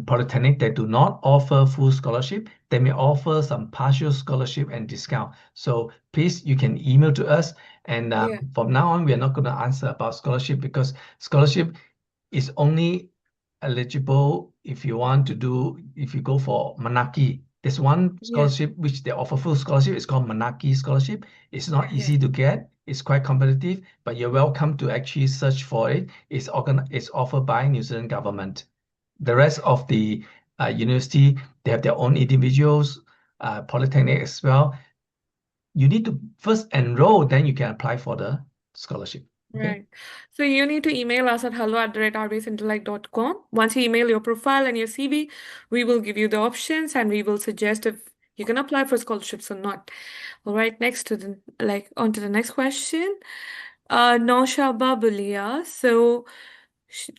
polytechnic that do not offer full scholarship, they may offer some partial scholarship and discount. So please, you can email to us. And Yeah. from now on, we are not going to answer about scholarship because scholarship is only eligible if you want to do, if you go for Manaki. There's one Yeah. scholarship which they offer full scholarship. It's called Manaki scholarship. It's not Yeah. easy to get. It's quite competitive, but you're welcome to actually search for it. It's offered by New Zealand government. The rest of the university, they have their own individuals, polytechnic as well. You need to first enroll, then you can apply for the scholarship. Okay. Right. So you need to email us at hello@rbsintellect.com. Once you email your profile and your CV, we will give you the options and we will suggest if you can apply for scholarships or not. All right, next to the on to the next question. Nausha Babulia. So sh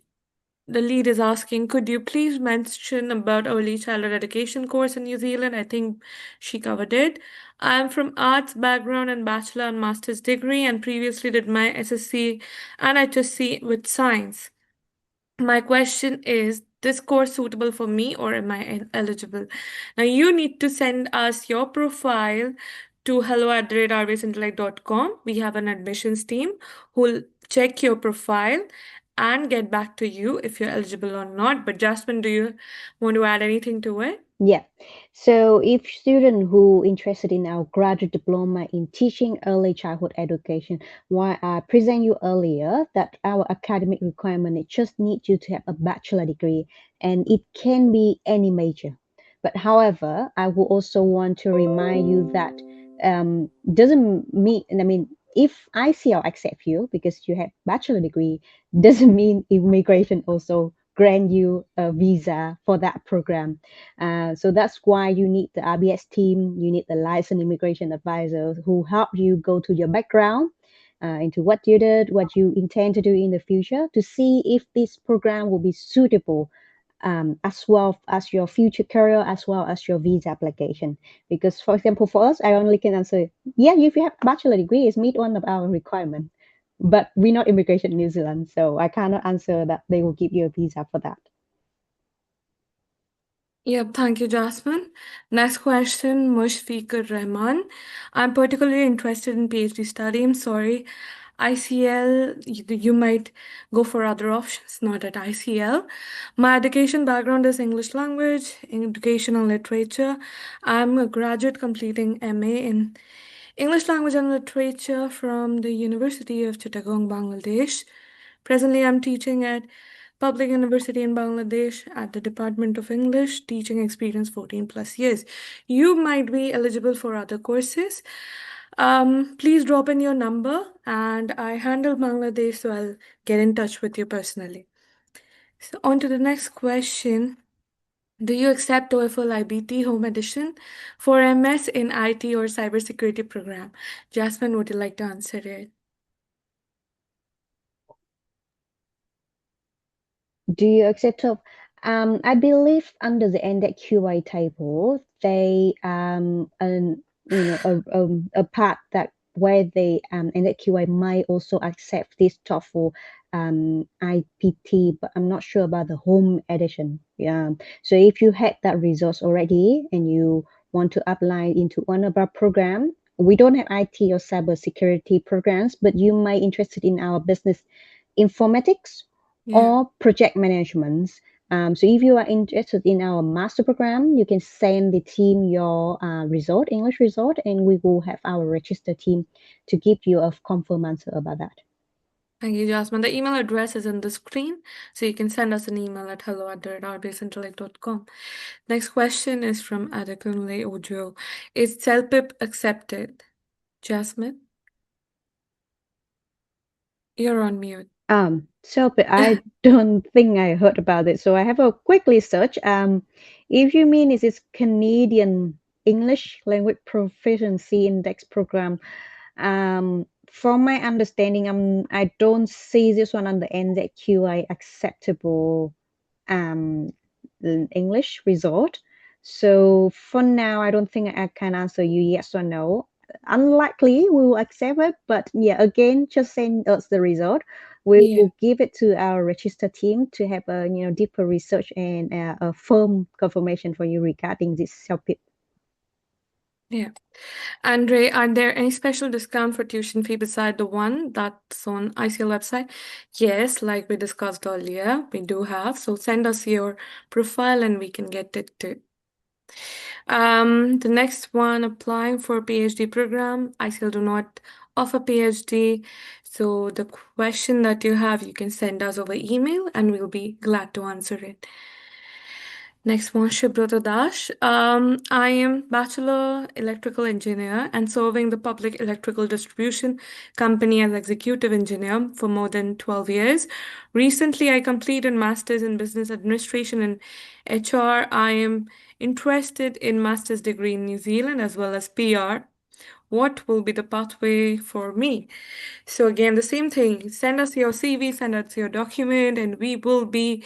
the lead is asking, could you please mention about early childhood education course in New Zealand? I think she covered it. I'm from arts background and bachelor and master's degree and previously did my SSC and HSC with science. My question is, this course suitable for me or am I eligible? Now you need to send us your profile to hello@rbaseintellect.com. We have an admissions team who'll check your profile and get back to you if you're eligible or not. But Jasmine, do you want to add anything to it? Yeah. So if student who interested in our graduate diploma in teaching early childhood education, why I present you earlier that our academic requirement it just needs you to have a bachelor degree and it can be any major. But however, I will also want to remind you that doesn't mean I mean if ICL accept you because you have bachelor degree doesn't mean immigration also grant you a visa for that program. So that's why you need the RBS team, you need the licensed immigration advisor who help you go to your background, into what you did, what you intend to do in the future to see if this program will be suitable as well as your future career, as well as your visa application. Because, for example, for us, I only can answer, yeah, if you have bachelor degree, it's meet one of our requirement. But we're not immigration in New Zealand, so I cannot answer that they will give you a visa for that. Yep, thank you, Jasmine. Next question, Mushfiqur Rahman. I'm particularly interested in PhD study. I'm sorry. ICL, you might go for other options, not at ICL. My education background is English language, education and literature. I'm a graduate completing MA in English language and literature from the University of Chittagong, Bangladesh. Presently, I'm teaching at Public University in Bangladesh at the Department of English, teaching experience 14 plus years. You might be eligible for other courses. Please drop in your number and I handle Bangladesh, so I'll get in touch with you personally. So, on to the next question. Do you accept TOEFL IBT Home Edition for MS in IT or cybersecurity program? Jasmine, would you like to answer it? Do you accept of? I believe under the index QA table, they a part that where they index QA might also accept this TOEFL IPT, but I'm not sure about the home edition. Yeah. So if you had that resource already and you want to apply into one of our program, we don't have IT or cybersecurity programs, but you might interested in our business informatics Yeah. or project management. So if you are interested in our master program, you can send the team your result, English result, and we will have our register team to give you a confirm answer about that. Thank you, Jasmine. The email address is on the screen, so you can send us an email at hello@rbsintellect.com. Next question is from Adekunle Ojo. Is CELPIP accepted? Jasmine, you're on mute. So but I don't think I heard about it. So I have a quick research. If you mean is this Canadian English Language Proficiency Index program, from my understanding, I don't see this one on the NZQI acceptable um, English resort. So for now, I don't think I can answer you yes or no. Unlikely we will accept it, but yeah, again, just send us the result. We Yeah, will give it to our register team to have a deeper research and a firm confirmation for you regarding this self. yeah. Andre, are there any special discount for tuition fee beside the one that's on ICL website? Yes, like we discussed earlier, we do have. So send us your profile and we can get it too. The next one, applying for a PhD program. I still do not offer PhD. So the question that you have, you can send us over email and we'll be glad to answer it. Next one, Shibrata Dash. I am Bachelor Electrical Engineer and serving the public electrical distribution company as executive engineer for more than 12 years. Recently, I completed Masters in Business Administration and HR. I am interested in master's degree in New Zealand as well as PR. What will be the pathway for me? So again, the same thing. Send us your CV, send us your document, and we will be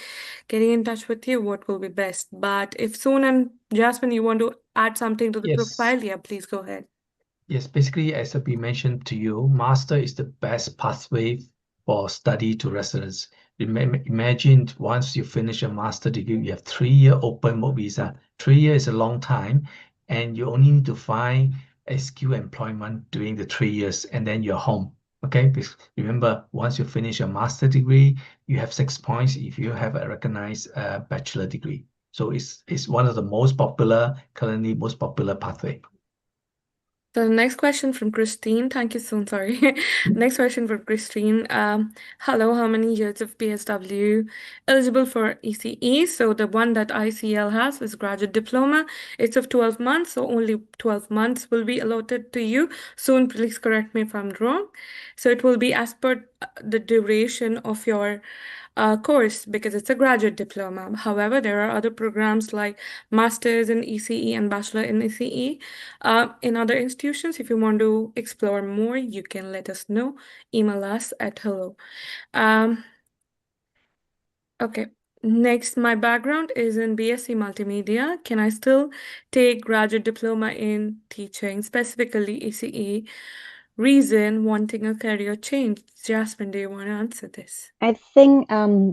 getting in touch with you what will be best. But if Soon and Jasmine, you want to add something to the Yes. profile, yeah, please go ahead. Yes, basically, as we mentioned to you, master is the best pathway for study to residence. Imagine once you finish a master degree, you have 3 year open work visa. 3 years is a long time, and you only need to find a skill employment during the 3 years, and then you're home. Okay, because remember, once you finish a master degree, you have 6 points if you have a recognized bachelor degree. So it's one of the currently most popular pathway. So the next question from Christine. Thank you, so sorry. Next question from Christine. Hello, how many years of PSW eligible for ECE? So the one that ICL has is graduate diploma. It's of 12 months, so only 12 months will be allotted to you. Soon, please correct me if I'm wrong. So it will be as per the duration of your course because it's a graduate diploma. However, there are other programs like Masters in ECE and Bachelor in ECE in other institutions. If you want to explore more, you can let us know. Email us at hello. Um, okay. Next, my background is in BSc Multimedia. Can I still take graduate diploma in teaching, specifically ECE? Reason wanting a career change. Jasmine, do you want to answer this? I think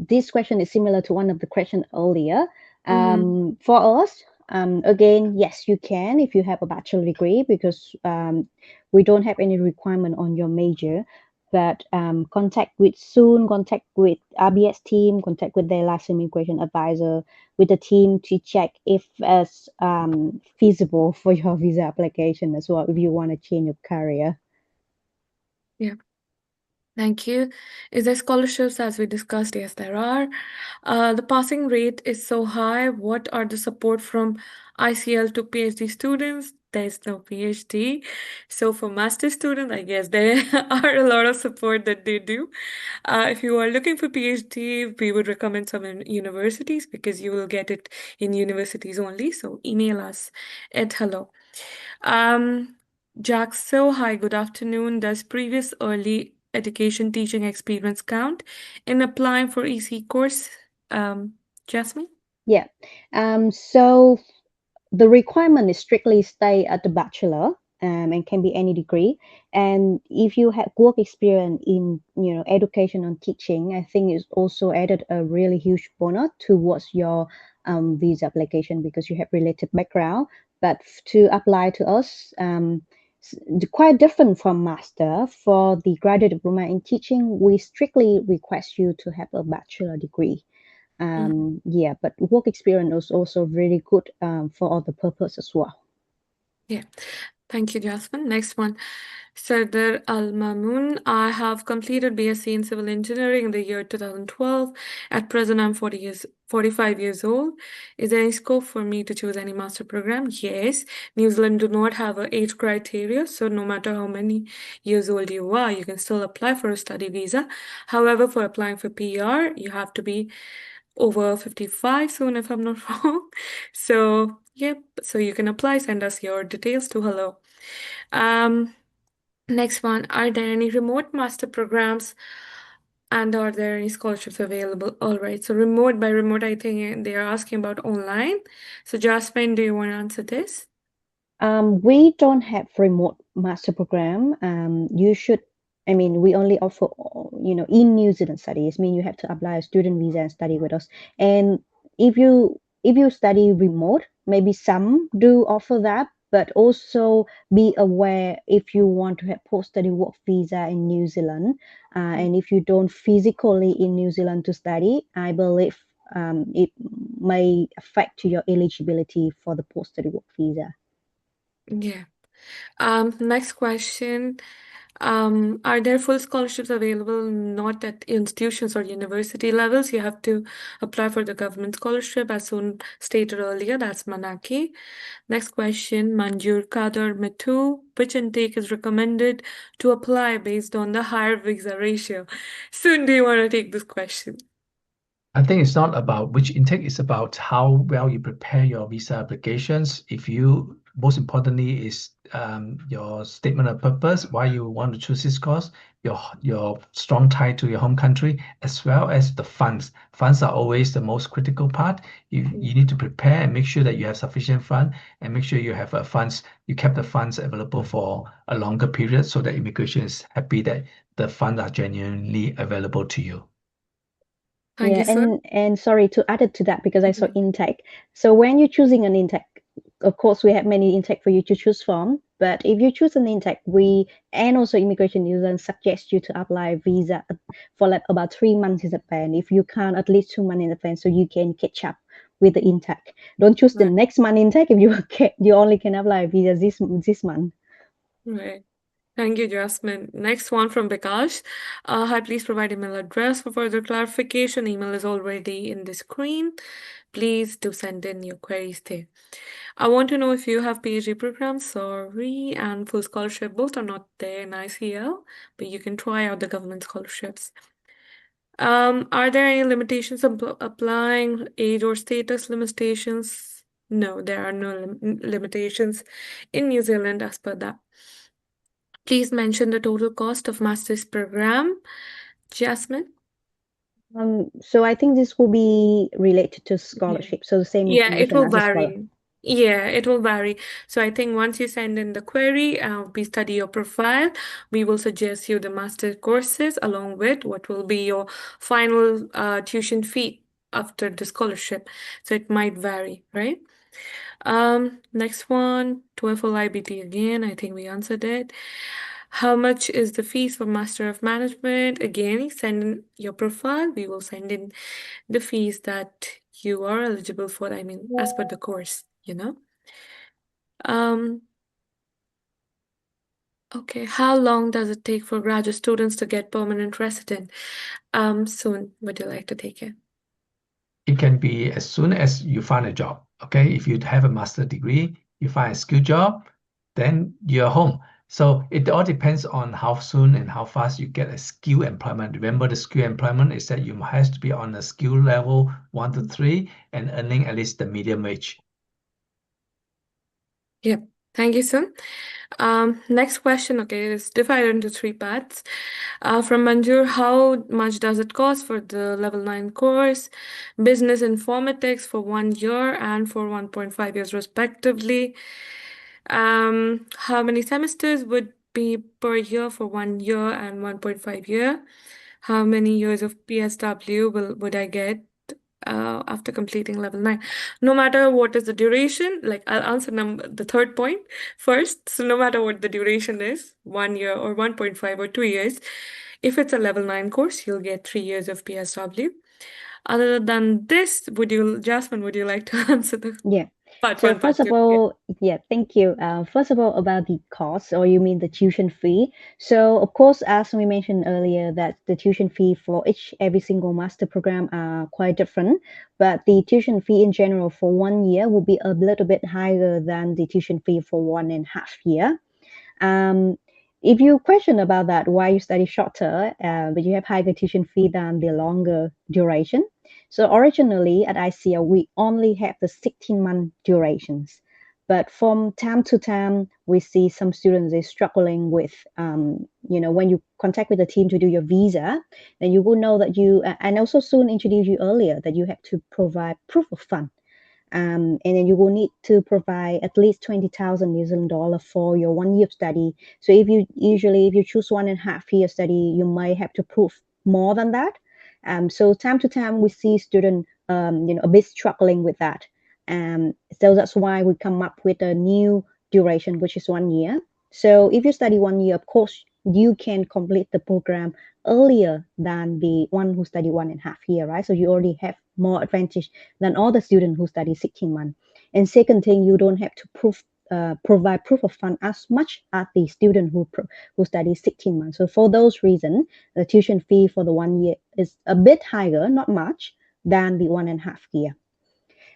this question is similar to one of the questions earlier. Mm-hmm. For us, again, yes, you can if you have a bachelor degree because we don't have any requirement on your major. But contact with soon, contact with RBS team, contact with their last immigration advisor, with the team to check if it's feasible for your visa application as well if you want to change your career. Yeah. Thank you. Is there scholarships as we discussed? Yes, there are. The passing rate is so high. What are the support from ICL to PhD students? There's no PhD. So for master students, I guess there are a lot of support that they do. If you are looking for PhD, we would recommend some in universities because you will get it in universities only. So email us at hello. Um, Jack, so hi, good afternoon. Does previous early education teaching experience count in applying for EC course? Jasmine? Yeah. So the requirement is strictly stay at the bachelor and can be any degree. And if you have work experience in education and teaching, I think it's also added a really huge bonus towards your visa application because you have related background. But to apply to us, Quite different from master. For the graduate diploma in teaching, we strictly request you to have a bachelor degree. Yeah, but work experience is also really good for other purpose as well. Yeah. Thank you, Jasmine. Next one. Sardar Al Mamun. I have completed BSc in Civil Engineering in the year 2012. At present, I'm 45 years old. Is there any scope for me to choose any master program? Yes. New Zealand do not have an age criteria, so no matter how many years old you are, you can still apply for a study visa. However, for applying for PR, you have to be over 55 soon, if I'm not wrong. So, yep. So you can apply. Send us your details to hello. Um, Next one, are there any remote master programs and are there any scholarships available? All right, so remote by remote, I think they are asking about online. So Jasmine, do you want to answer this? We don't have remote master program. You should, I mean, we only offer, in New Zealand studies. Mean you have to apply a student visa and study with us. And if you study remote, maybe some do offer that, but also be aware if you want to have post-study work visa in New Zealand, and if you don't physically in New Zealand to study, I believe it may affect your eligibility for the post-study work visa. Yeah. Next question. Are there full scholarships available not at institutions or university levels? You have to apply for the government scholarship as soon stated earlier. That's Manaki. Next question, Manjur Kader Mitu. Which intake is recommended to apply based on the higher visa ratio? Soon, do you want to take this question? I think it's not about which intake, it's about how well you prepare your visa applications. If you, most importantly, is your statement of purpose, why you want to choose this course, your strong tie to your home country, as well as the funds. Funds are always the most critical part. You need to prepare and make sure that you have sufficient fund and make sure you have you kept the funds available for a longer period so that immigration is happy that the funds are genuinely available to you. Thank Yeah, you, sir. and sorry to add it to that because I saw Mhm. intake. So when you're choosing an intake, of course we have many intake for you to choose from. But if you choose an intake, we and also Immigration New Zealand suggest you to apply visa for like about 3 months in advance. If you can, at least 2 months in advance, so you can catch up with the intake. Don't choose the Right, next month intake if you you only can apply visa this month. right. Thank you, Jasmine. Next one from Bikash. Hi, please provide email address for further clarification. Email is already in the screen. Please do send in your queries there. I want to know if you have PhD programs, sorry, and full scholarship. Both are not there in ICL, but you can try out the government scholarships. Are there any limitations applying age or status limitations? No, there are no limitations in New Zealand as per that. Please mention the total cost of master's program. Jasmine? So I think this will be related to Yeah. scholarship. So the same Yeah, it information will as a scholar. vary. Yeah, it will vary. So I think once you send in the query, we study your profile. We will suggest you the master courses along with what will be your final tuition fee after the scholarship. So it might vary, right? Next one, TOEFL IBT again. I think we answered it. How much is the fees for Master of Management? Again, send in your profile. We will send in the fees that you are eligible for. I mean, as per the course, you know. Um, okay. How long does it take for graduate students to get permanent resident? Soon. Would you like to take it? It can be as soon as you find a job. Okay, if you have a master degree, you find a skill job, then you're home. So it all depends on how soon and how fast you get a skill employment. Remember, the skill employment is that you has to be on a skill level 1 to 3 and earning at least the medium wage. Yep. Thank you, sir. Next question, okay, is divided into three parts. From Manjur, how much does it cost for the level 9 course, business informatics for 1 year and for 1.5 years respectively? How many semesters would be per year for 1 year and 1.5 year? How many years of PSW would I get after completing level 9. No matter what is the duration, like I'll answer the third point first. So no matter what the duration is, 1 year or 1.5 or 2 years, if it's a level 9 course, you'll get 3 years of PSW. Other than this, Jasmine, would you like to answer the Yeah. part So one, first part of two? Yeah. all, yeah, thank you. First of all, about the cost, or you mean the tuition fee? So of course, as we mentioned earlier, that the tuition fee for every single master program are quite different. But the tuition fee in general for 1 year will be a little bit higher than the tuition fee for 1.5 year. Um, if you question about that, why you study shorter, but you have higher tuition fee than the longer duration. So originally at ICL, we only have the 16-month durations. But from time to time, we see some students is struggling with, when you contact with the team to do your visa, then you will know that and also soon introduce you earlier that you have to provide proof of fund, and then you will need to provide at least 20,000 New Zealand dollar for your 1 year study. So if you choose 1.5 year study, you might have to prove more than that. So time to time we see students, a bit struggling with that. So that's why we come up with a new duration, which is 1 year. So if you study 1 year, of course, you can complete the program earlier than the one who study 1.5 year, right? So you already have more advantage than all the students who study 16 months. And second thing, you don't have to provide proof of fund as much as the student who study 16 months. So for those reasons, the tuition fee for the 1 year is a bit higher, not much, than the 1.5 year.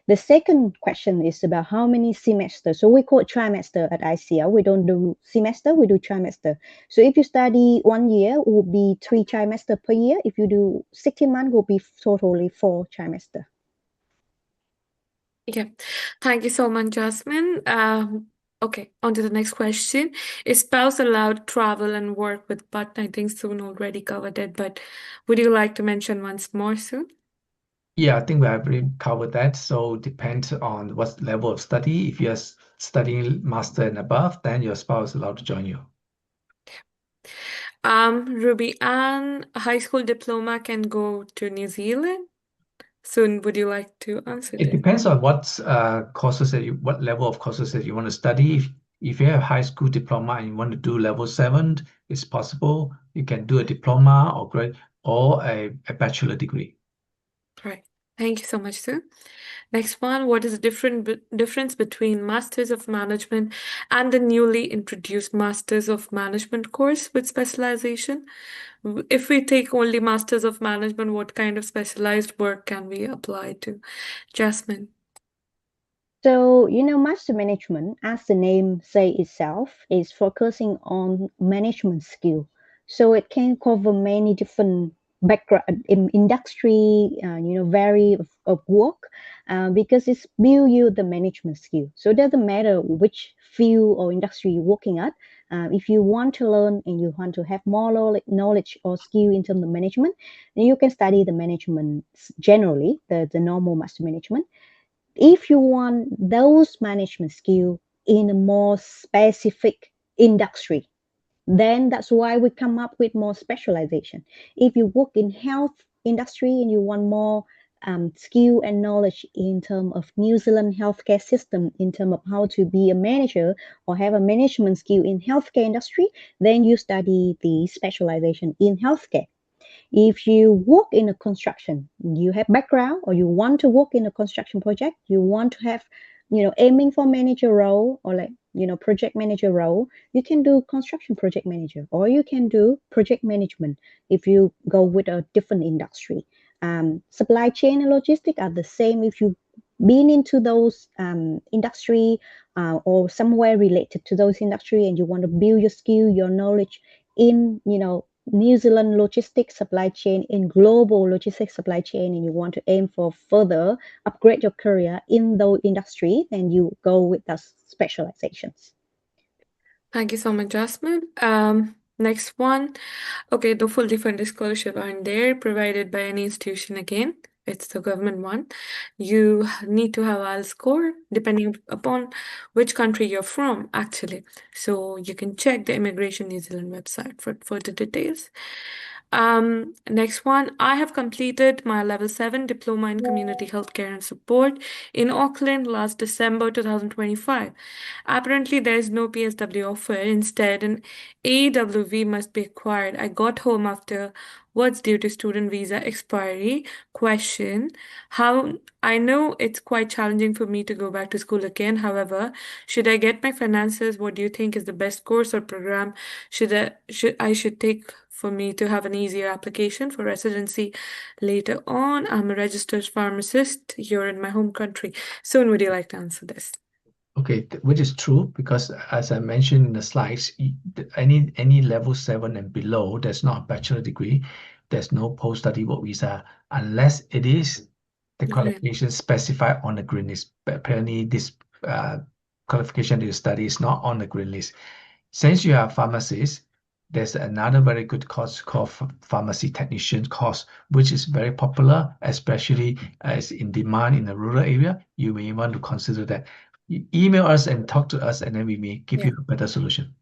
The second question is about how many semesters. So we call it trimester at ICL. We don't do semester, we do trimester. So if you study 1 year, it will be 3 trimester per year. If you do 16 months, it will be totally 4 trimester. Yeah. Thank you so much, Jasmine. Okay, on to the next question. Is spouse allowed travel and work with partner? I think Soon already covered it, but would you like to mention once more, Soon? Yeah, I think we have already covered that. So depends on what level of study. If you're studying master and above, then your spouse is allowed to join you. Ruby Ann, a high school diploma can go to New Zealand. Soon, would you like to answer It this? depends on what what level of courses that you want to study. If you have high school diploma and you want to do level 7, it's possible. You can do a diploma or grade or a bachelor degree. Right. Thank you so much, Sue. Next one, what is the difference between Masters of Management and the newly introduced Masters of Management course with specialization? If we take only Masters of Management, what kind of specialized work can we apply to? Jasmine. So, master management, as the name say itself, is focusing on management skill. So it can cover many different background in industry, vary of work, because it's build you the management skill. So it doesn't matter which field or industry you're working at. If you want to learn and you want to have more knowledge or skill in terms of management, then you can study the management generally, the normal master management. If you want those management skill in a more specific industry, then that's why we come up with more specialization. If you work in health industry and you want more skill and knowledge in terms of New Zealand healthcare system, in terms of how to be a manager or have a management skill in healthcare industry, then you study the specialization in healthcare. If you work in a construction, you have background or you want to work in a construction project, you want to have, aiming for manager role or like, project manager role, you can do construction project manager or you can do project management if you go with a different industry. Supply chain and logistics are the same if you been into those industry or somewhere related to those industry and you want to build your skill, your knowledge in, New Zealand logistics supply chain, in global logistics supply chain, and you want to aim for further upgrade your career in those industry, then you go with those specializations. Thank you so much, Jasmine. Next one. Okay, the full different scholarship aren't there provided by any institution again. It's the government one. You need to have IELTS score depending upon which country you're from, actually. So you can check the Immigration New Zealand website for further details. Next one, I have completed my level 7 diploma in community healthcare and support in Auckland last December 2025. Apparently, there is no PSW offer. Instead, an AWV must be acquired. I got home after what's due to student visa expiry. Question: how I know it's quite challenging for me to go back to school again. However, should I get my finances? What do you think is the best course or program should take for me to have an easier application for residency later on? I'm a registered pharmacist here in my home country. Soon, would you like to answer this? Okay, which is true because as I mentioned in the slides, any level 7 and below, there's not a bachelor degree, there's no post-study work visa unless it is the Green. qualification specified on the green list. But apparently, this qualification that you study is not on the green list. Since you are a pharmacist, there's another very good course called pharmacy technician course, which is very popular, especially as in demand in the rural area. You may want to consider that. Email us and talk to us, and then we may give Yeah. you a better solution.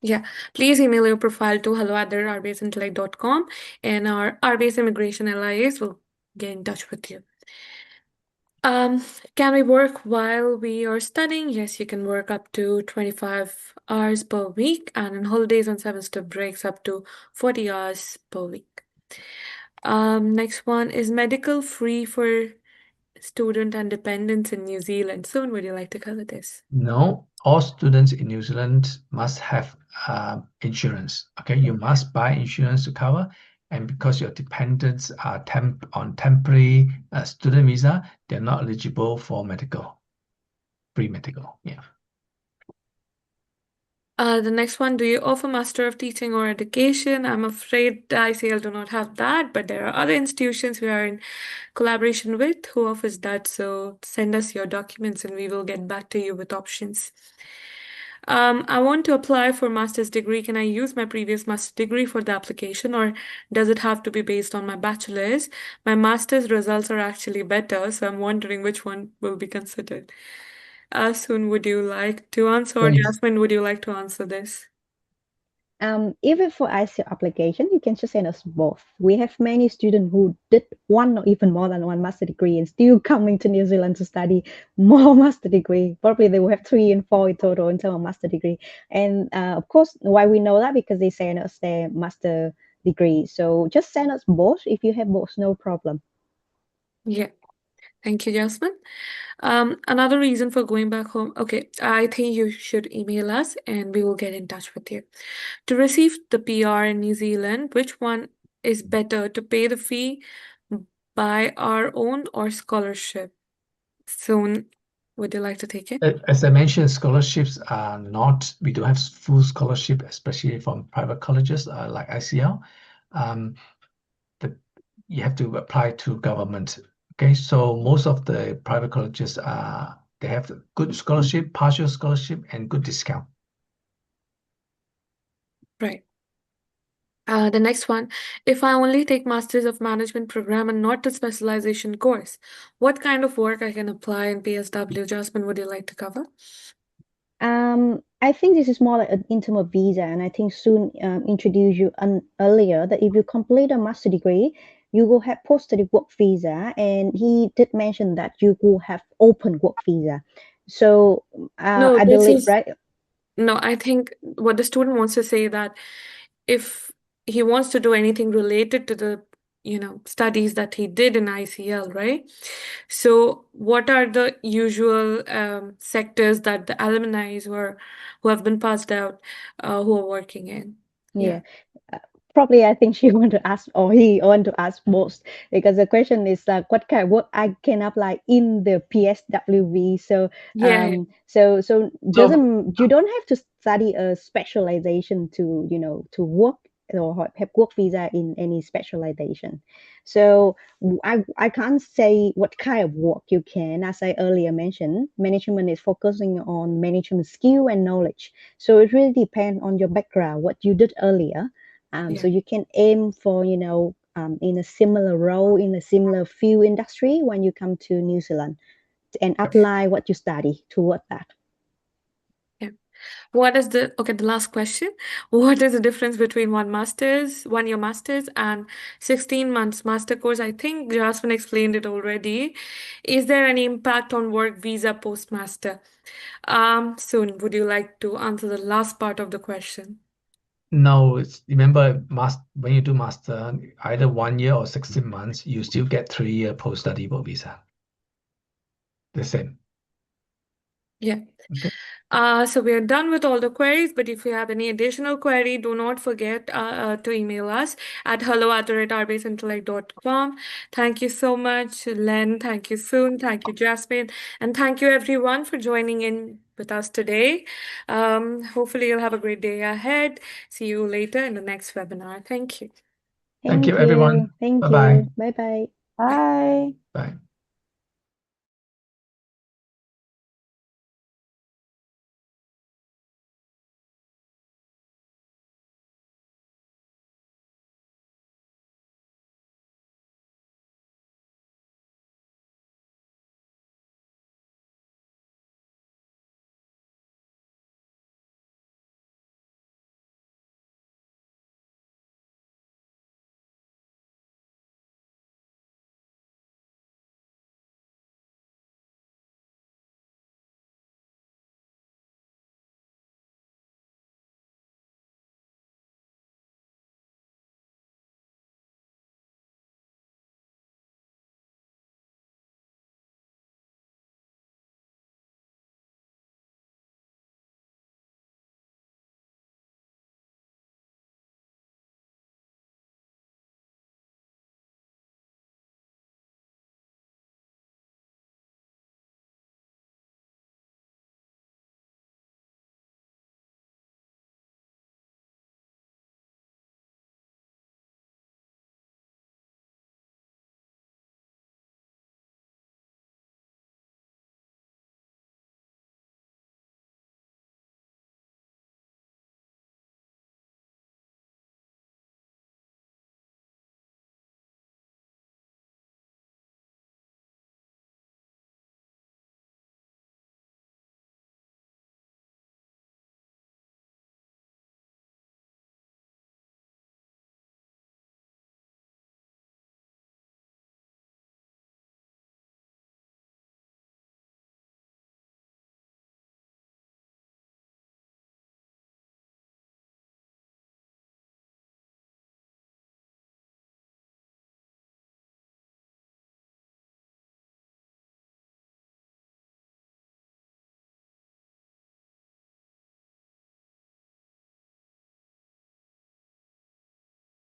Yeah, please email your profile to hello@rbsintellect.com and our RBS Immigration LIAs will get in touch with you. Can we work while we are studying? Yes, you can work up to 25 hours per week, and on holidays and semester breaks up to 40 hours per week. Next one is medical free for student and dependents in New Zealand. Soon, would you like to cover this? No, all students in New Zealand must have insurance. Okay, you must buy insurance to cover. And because your dependents are on temporary student visa, they're not eligible for free medical. Yeah. The next one, do you offer Master of Teaching or Education? I'm afraid the ICL do not have that, but there are other institutions we are in collaboration with who offers that. So send us your documents and we will get back to you with options. I want to apply for master's degree. Can I use my previous master's degree for the application, or does it have to be based on my bachelor's? My master's results are actually better, so I'm wondering which one will be considered. Soon, would you like to answer, or Yes. Jasmine, would you like to answer this? Even for ICL application, you can just send us both. We have many students who did one or even more than one master degree and still coming to New Zealand to study more master degree. Probably they will have 3 and 4 in total in terms of master degree. And of course, why we know that because they send us their master degree. So just send us both. If you have both, no problem. Yeah, thank you, Jasmine. Another reason for going back home. Okay, I think you should email us and we will get in touch with you. To receive the PR in New Zealand, which one is better to pay the fee by our own or scholarship? Soon, would you like to take it? As I mentioned, scholarships are not, we don't have full scholarship, especially from private colleges like ICL. You have to apply to government. Okay, so most of the private colleges they have good scholarship, partial scholarship, and good discount. Right. The next one, if I only take Masters of Management program and not the specialization course, what kind of work I can apply in PSW? Jasmine, would you like to cover? I think this is more like an intimate visa, and I think soon introduce you earlier that if you complete a master degree, you will have post-study work visa, and he did mention that you will have open work visa. So No, I this believe, is right? no, I think what the student wants to say that if he wants to do anything related to the, studies that he did in ICL, right? So what are the usual sectors that the alumni who have been passed out who are working in? Yeah. Yeah. Uh, Probably, I think she want to ask, or he want to ask most, because the question is like, what kind of work I can apply in the PSWV. So, Yeah, yeah. so So doesn't you don't have to study a specialization to to work or have work visa in any specialization. So I can't say what kind of work you can. As I earlier mentioned, management is focusing on management skill and knowledge. So it really depends on your background, what you did earlier. So Yeah. you can aim for, in a similar role, in a similar field industry when you come to New Zealand and apply what you study toward that. Yeah. The last question. What is the difference between 1 year master's and 16 months master course? I think Jasmine explained it already. Is there any impact on work visa postmaster? Soon, would you like to answer the last part of the question? No, remember, when you do master, either 1 year or 16 months, you still get 3 year post-study work visa. The same. Yeah. Okay. So we are done with all the queries, but if you have any additional query, do not forget to email us at hello@rbasintellect.com. Thank you so much, Len. Thank you, Soon. Thank you, Jasmine. And thank you, everyone, for joining in with us today. Hopefully, you'll have a great day ahead. See you later in the next webinar. Thank you. Thank you, Thank everyone. you. Thank Bye-bye. you. Bye bye. Bye. Bye. Bye.